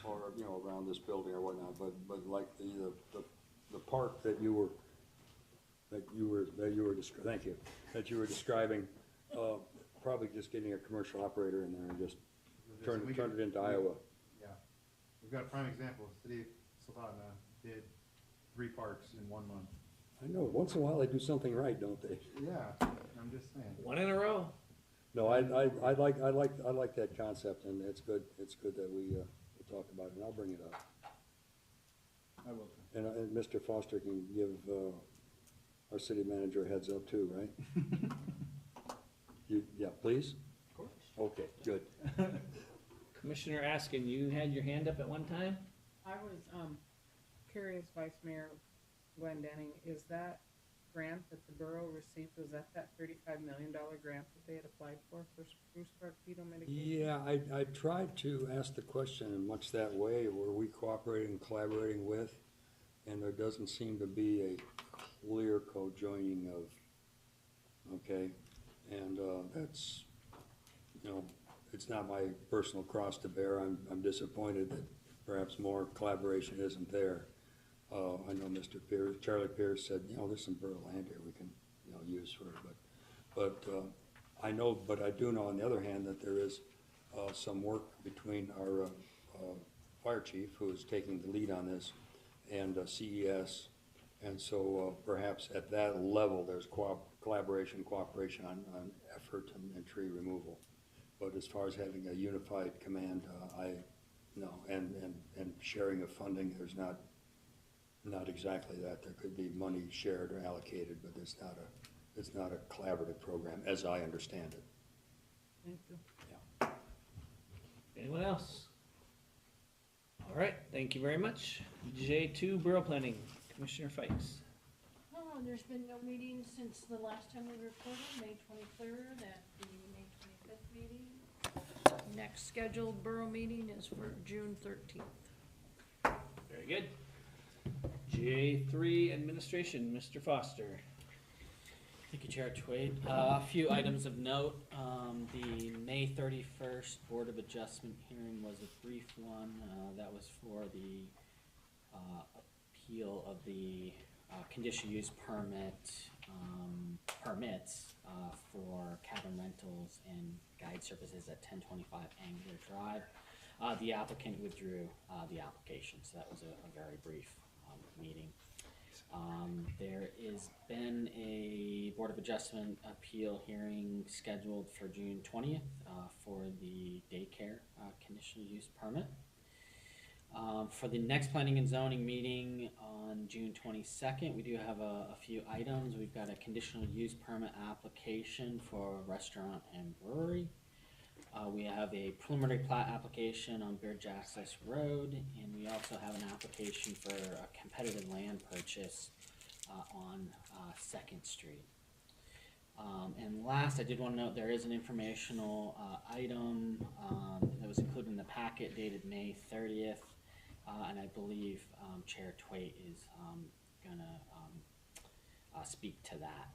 or, around this building or whatnot, but like the park that you were describing, probably just getting a commercial operator in there and just turn it into Iowa. Yeah. We've got a prime example. The city of Soldotna did 3 parks in 1 month. I know, once in a while they do something right, don't they? Yeah, I'm just saying. one in a row. No, I like that concept, and it's good that we talk about it, and I'll bring it up. I will. And Mr. Foster can give our city manager a heads up too, right? Yeah, please? Of course. Okay, good. Commissioner Askin, you had your hand up at one time? I was, curious, Vice Mayor Glenn Denning, is that grant that the borough received, was that $35 million grant that they had applied for spruce bark beetle mitigation? Yeah, I tried to ask the question in much that way, were we cooperating and collaborating with, and there doesn't seem to be a clear co-joining of, okay, and that's, it's not my personal cross to bear. I'm disappointed that perhaps more collaboration isn't there. I know Mr. Pierce, Charlie Pierce said, there's some borough land here we can, use for it, but I know, but I do know on the other hand that there is some work between our fire chief, who is taking the lead on this, and CES. And so perhaps at that level, there's collaboration, cooperation on effort and tree removal. But as far as having a unified command, no, and sharing of funding, there's not exactly that. There could be money shared or allocated, but it's not a collaborative program, as I understand it. Thank you. Yeah. Anyone else? All right, thank you very much. J2, Borough Planning, Commissioner Fikes. Oh, there's been no meeting since the last time we reported, May 23rd at the May 25th meeting. Next scheduled borough meeting is for June 13th. Very good. J3, Administration, Mr. Foster. Thank you, Chair Twade. A few items of note. The May 31st Board of Adjustment hearing was a brief one. That was for the appeal of the conditional use permits for cabin rentals and guide services at 1025 Angler Drive. The applicant withdrew the application, so that was a very brief meeting. There has been a Board of Adjustment appeal hearing scheduled for June 20th for the daycare conditional use permit. For the next planning and zoning meeting on June 22nd, we do have a few items. We've got a conditional use permit application for a restaurant and brewery. We have a preliminary plat application on Bridge Access Road, and we also have an application for a competitive land purchase on 2nd Street. And last, I did want to note there is an informational item that was included in the packet dated May 30th, and I believe Chair Twait is going to speak to that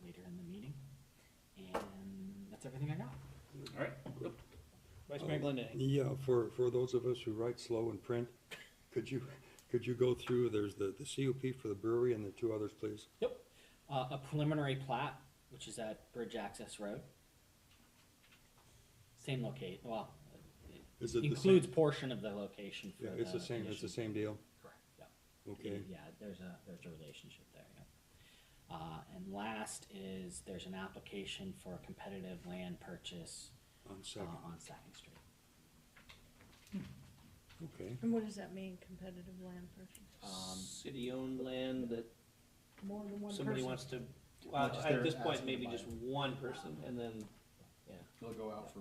later in the meeting. And that's everything I got. All right. Vice Mayor Glendinning. Yeah, for those of us who write slow in print, could you go through, there's the CUP for the brewery and the two others, please? Yep. A preliminary plat, which is at Bridge Access Road. Same locate, well, Is it the includes same? portion of the location for Yeah, it's the same, it's the same deal? Correct, yeah. Okay. Yeah, there's a relationship there, yeah. And last is, there's an application for a competitive land purchase On second, on 2nd Street. okay. And what does that mean, competitive land purchase? City-owned land that More than one person? somebody wants to, well, Just at they're this point, asking maybe to just buy it. one person, and then, yeah. They'll go out for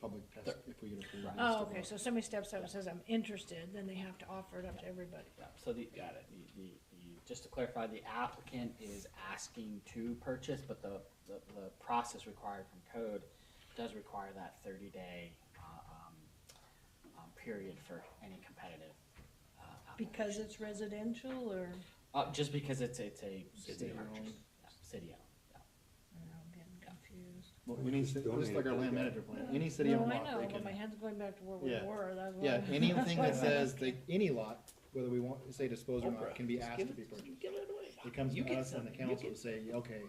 public test if we get approved. Right. Oh, okay, so somebody steps up and says, I'm interested, then they have to offer it up to everybody. Yeah, so just to clarify, the applicant is asking to purchase, but the process required from code does require that 30-day period for any competitive Because application. it's residential, or? Just because it's a city City-owned. purchase. Yeah, city-owned, yeah. I don't know, I'm getting confused. Well, any, just like our land manager plan, any city No, owned I lot, know, they but can. my head's going back to where we Yeah. were, that's why. Yeah, anything that says they, any lot, whether we want, say dispose or not, can be asked to be purchased. Give it away. It comes You to get us and the some, you council get to say, okay,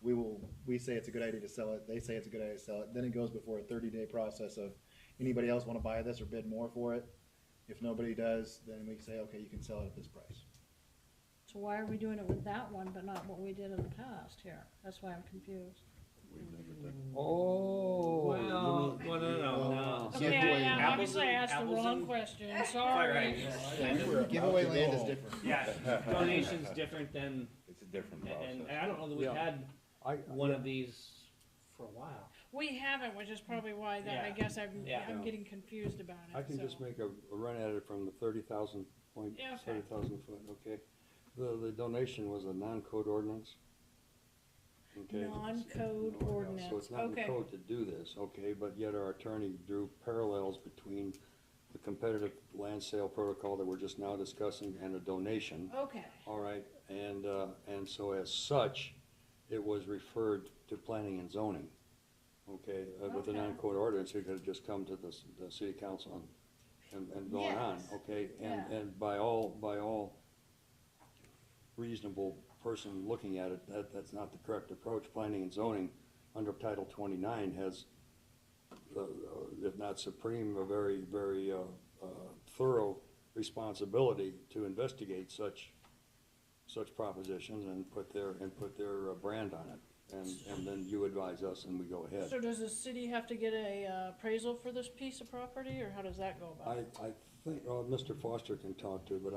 we say it's a good idea to sell it, they say it's a good idea to sell it, then it goes before a 30-day process of, anybody else wanna buy this or bid more for it? If nobody does, then we say, okay, you can sell it at this price. So why are we doing it with that one, but not what we did in the past here? That's why I'm confused. Oh. Well, no. Give Okay, away yeah, land. obviously I asked the Apples wrong and- question, All sorry. right. Giveaway land is different. Yeah, donation's different than, It's a different process. and I don't know that we've Yeah. had one of these for a while. We haven't, which is probably why that, I Yeah. guess I'm Yeah. getting confused about it. I can just so. make a run at it from the 30,000 point, Yeah, okay. 30,000 foot, okay? The donation was a non-code ordinance. Okay. Non-code So ordinance, it's not in the okay. code to do this, okay, but yet our attorney drew parallels between the competitive land sale protocol that we're just now discussing and a donation. Okay, All right, and so as such, it was referred to planning and zoning. Okay, with the Okay. non-code ordinance, it could have just come to the city council and gone on, Yes. okay? Yeah. And by all reasonable person looking at it, that's not the correct approach. Planning and zoning under Title 29 has, if not supreme, a very, very thorough responsibility to investigate such propositions and put their brand on it. And then you advise us and we go ahead. So does the city have to get a appraisal for this piece of property, or how does that go about? I think, Mr. Foster can talk to, but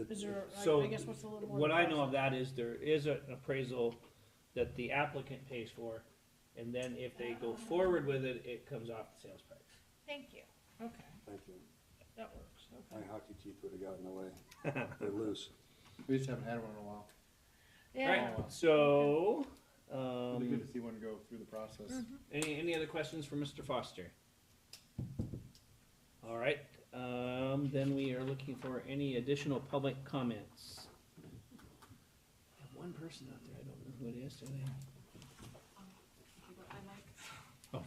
Is there, So I guess what's a little more? what I know of that is there is an appraisal that the applicant pays for, and then if they go forward with it, it comes off the sales price. Thank you. Okay, thank you. that works, My okay. hockey teeth would have gotten in the way. They're loose. We just haven't had one in a while. Yeah. Alright, so, It'll be good to see one go through the process. any other questions for Mr. Foster? Alright, then we are looking for any additional public comments. I have one person out there, I don't know who it is, do they? Oh.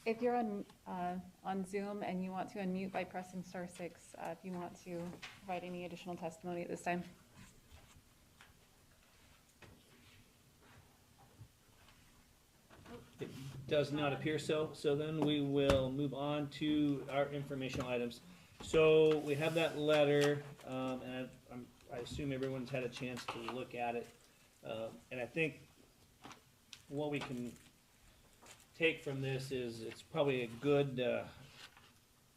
If you're on Zoom and you want to unmute by pressing star 6, if you want to provide any additional testimony at this time. It does not appear so, so then we will move on to our informational items. So we have that letter, and I assume everyone's had a chance to look at it. And I think what we can take from this is it's probably a good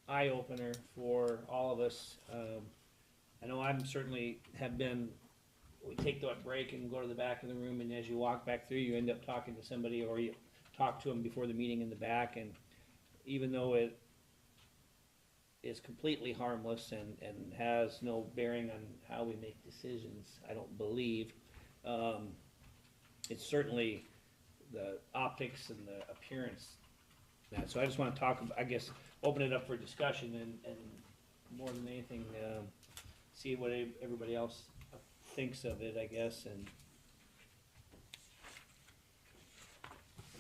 eye-opener for all of us. I know I'm certainly have been, we take that break and go to the back of the room, and as you walk back through, you end up talking to somebody, or you talk to them before the meeting in the back, and even though it is completely harmless and has no bearing on how we make decisions, I don't believe, it's certainly the optics and the appearance. So I just want to talk, I guess, open it up for discussion and more than anything, see what everybody else thinks of it, I guess, and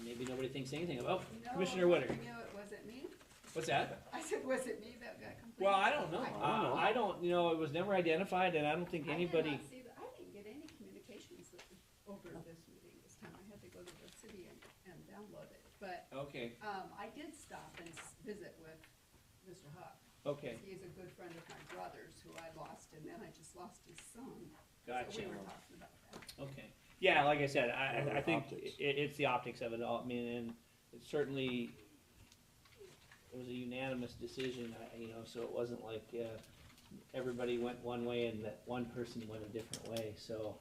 maybe nobody thinks anything about Commissioner Witter. No, it wasn't me. What's that? I said, was it me that got complained? Well, I don't know. I don't, it was never identified, and I don't think anybody. I didn't get any communications over this meeting this time. I had to go to the city and download it. But Okay, I did stop and visit with Mr. Huck. okay, He is a good friend of my brother's who I lost, and then I just lost his son. gotcha. So we were talking about that. Okay. Yeah, like I said, I think Optics. it's the optics of it all. I mean, and it certainly, it was a unanimous decision, so it wasn't like, everybody went one way and that one person went a different way, so,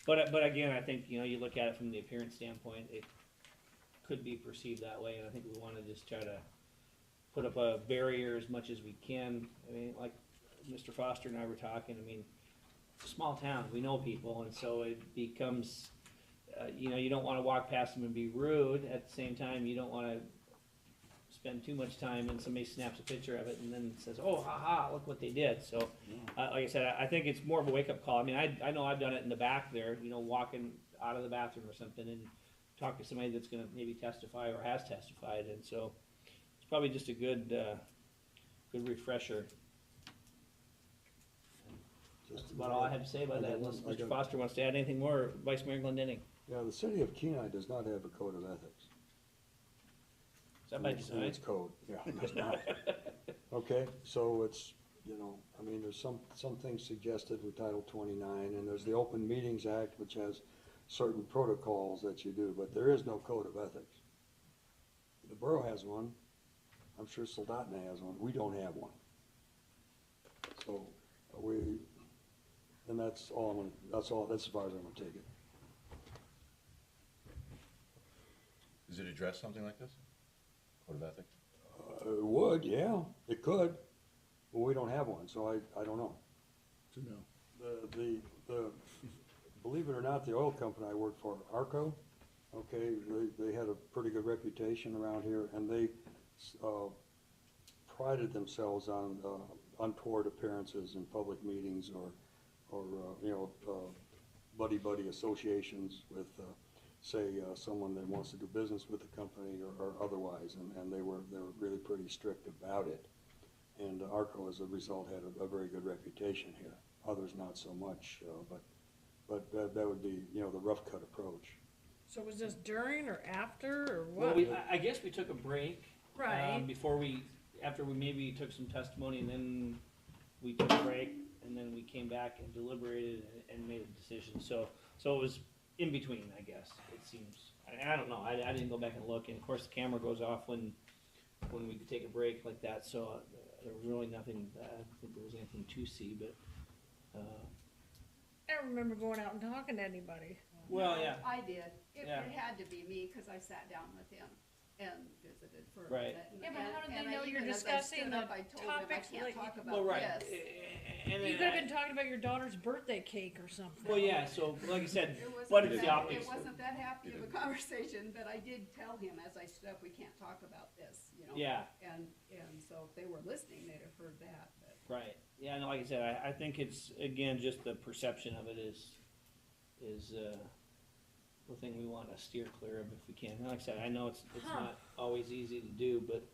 but again, I think, you look at it from the appearance standpoint, it could be perceived that way, and I think we wanna just try to put up a barrier as much as we can. I mean, like Mr. Foster and I were talking, I mean, it's a small town, we know people, and so it becomes, you don't wanna walk past them and be rude, at the same time, you don't wanna spend too much time and somebody snaps a picture of it and then says, oh, haha, look what they did, so, like I said, I think it's more of a wake-up call. I mean, I know I've done it in the back there, walking out of the bathroom or something and talk to somebody that's gonna maybe testify or has testified, and so, it's probably just a good refresher. That's about all I have to say about that, unless Mr. Foster wants to add anything more, or Vice Mayor Glendenning. Yeah, the city of Kenai does not have a code of ethics. Is that by In design? its code, yeah, it does not. Okay, so it's, there's some things suggested with Title 29, and there's the Open Meetings Act, which has certain protocols that you do, but there is no code of ethics. The borough has one, I'm sure Soldotna has one, we don't have one. So, and that's as far as I'm gonna take it. Does it address something like this? Code of ethics? It would, yeah, it could, but we don't have one, so I don't know. The believe it or not, the oil company I worked for, Arco, okay, they had a pretty good reputation around here, and they prided themselves on untoward appearances in public meetings or buddy associations with someone that wants to do business with the company or otherwise, and they were really pretty strict about it. And Arco, as a result, had a very good reputation here. Others not so much, but that would be the rough cut approach. So was this during or after or Well, what? I guess we took a break. Right. After we maybe took some testimony, and then we took a break, and then we came back and deliberated and made a decision. So it was in between, I guess, it seems. I don't know, I didn't go back and look, and of course, the camera goes off when we take a break like that, so there was really nothing, I don't think there was anything to see, but, I don't remember going out and talking to anybody. well, yeah, I did. Yeah. It had to be me, cause I sat down with him and visited for a Right. minute. Yeah, but how did they And I know you're even as I discussing stood the up, I told him I topics can't like- talk well, about right. this. And You then could have been talking about your daughter's birthday cake or something. well, yeah, so, like I said, It wasn't but it's the that- optics. It wasn't that happy of a conversation, but I did tell him as I stood up, we can't talk about this, you know? Yeah. And so if they were listening, they'd have heard that, but. Right, yeah, no, like I said, I think it's, again, just the perception of it is the thing we wanna steer clear of if we can. And like I said, I know it's not always easy to do, but,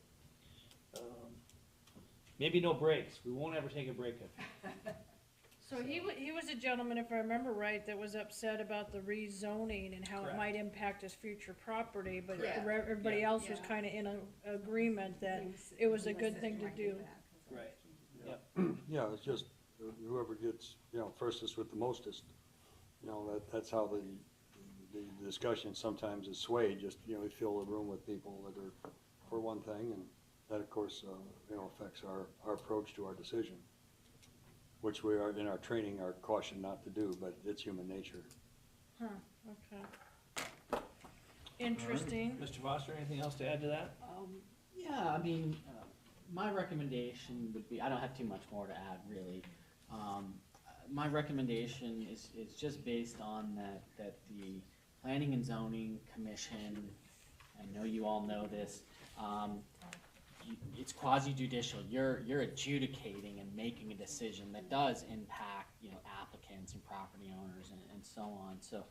maybe no breaks, we won't ever take a break of it. So he was a gentleman, if I remember right, that was upset about the rezoning and how it Correct. might impact his future property, but Correct. everybody Yeah. else was Yeah. kinda in agreement that it was a good thing to do. Right. Yeah, it's just whoever gets, firstest with the mostest, that's how the discussion sometimes is swayed, just, we fill the room with people that are for one thing, and that, of course, affects our approach to our decision, which we are, in our training, are cautioned not to do, but it's human nature. Huh, okay. Interesting. Mr. Foster, anything else to add to that? Yeah, I mean, my recommendation would be, I don't have too much more to add, really. My recommendation is just based on that the Planning and Zoning Commission, I know you all know this, it's quasi judicial. You're adjudicating and making a decision that does impact, applicants and property owners and so on. So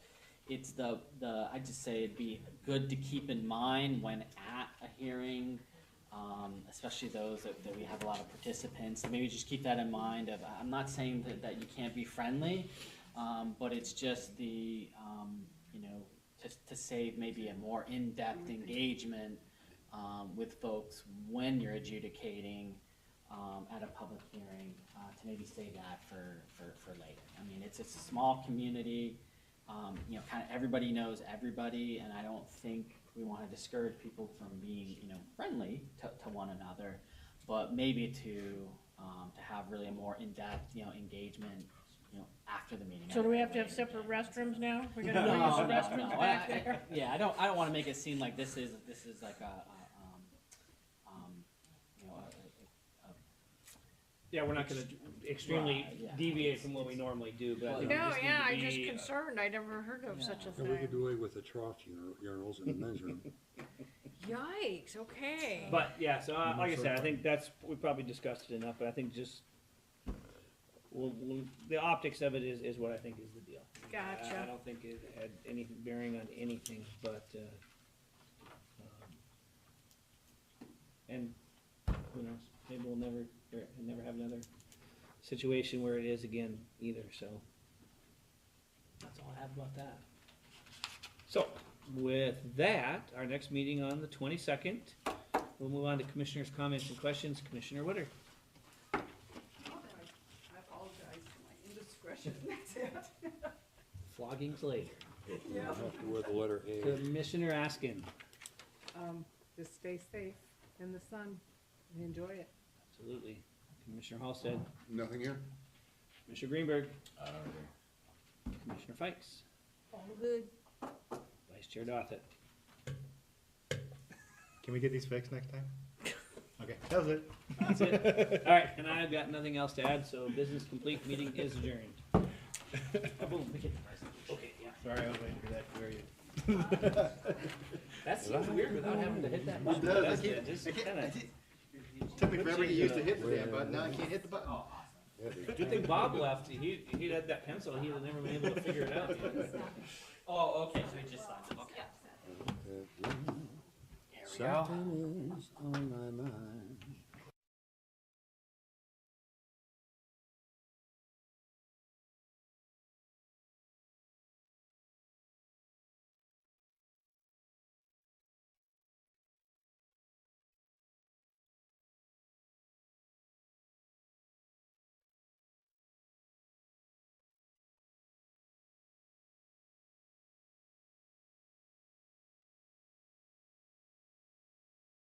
it's I just say it'd be good to keep in mind when at a hearing, especially those that we have a lot of participants, maybe just keep that in mind. I'm not saying that you can't be friendly, but it's just to save maybe a more in-depth engagement with folks when you're adjudicating at a public hearing, to maybe save that for later. I mean, it's a small community, kind of everybody knows everybody, and I don't think we want to discourage people from being, friendly to one another, but maybe to have really a more in-depth, engagement, after the meeting. So do we have to have separate restrooms now? We're gonna No, use the no, restrooms no. back there? Yeah, I don't want to make it seem like this is like Yeah, we're not gonna extremely Right, yeah. deviate from what we normally do, but I think we No, just need yeah, to I'm just be, concerned. I never heard of such a And we could thing. do away with the trough urinals in the men's room. Yikes, okay. But, yeah, so like I said, I think we probably discussed it enough, but I think just, the optics of it is what I think is the deal. Gotcha. I don't think it had any bearing on anything, but, and who knows, maybe we'll never have another situation where it is again either, so. That's all I have about that. So, with that, our next meeting on the 22nd, we'll move on to commissioners' comments and questions. Commissioner Woodard. I apologize for my indiscretion, that's it. Flogging's later. Yeah. Have to wear the letter A. Commissioner Askin. Just stay safe in the sun and enjoy it. Absolutely. Commissioner Halsted. Nothing here? Commissioner Greenberg. Commissioner Fikes. All good. Vice Chair Dothett. Can we get these fixed next time? Okay, that was it. That's it. All right, and I've got nothing else to add, so business complete, meeting is adjourned. Oh, boom, we get the president. Okay, yeah. Sorry, I was waiting for that to hear you. That seems weird without having to hit that button. does. That's I can't- it. Just I can't- kinda- I can't- Took me forever to get used to hitting the damn button, now I can't hit the button. Good thing Bob left. He had that pencil. He'd have never been able to figure it out. Oh, okay, so he just signed it, okay. Here we go. Something is on my mind.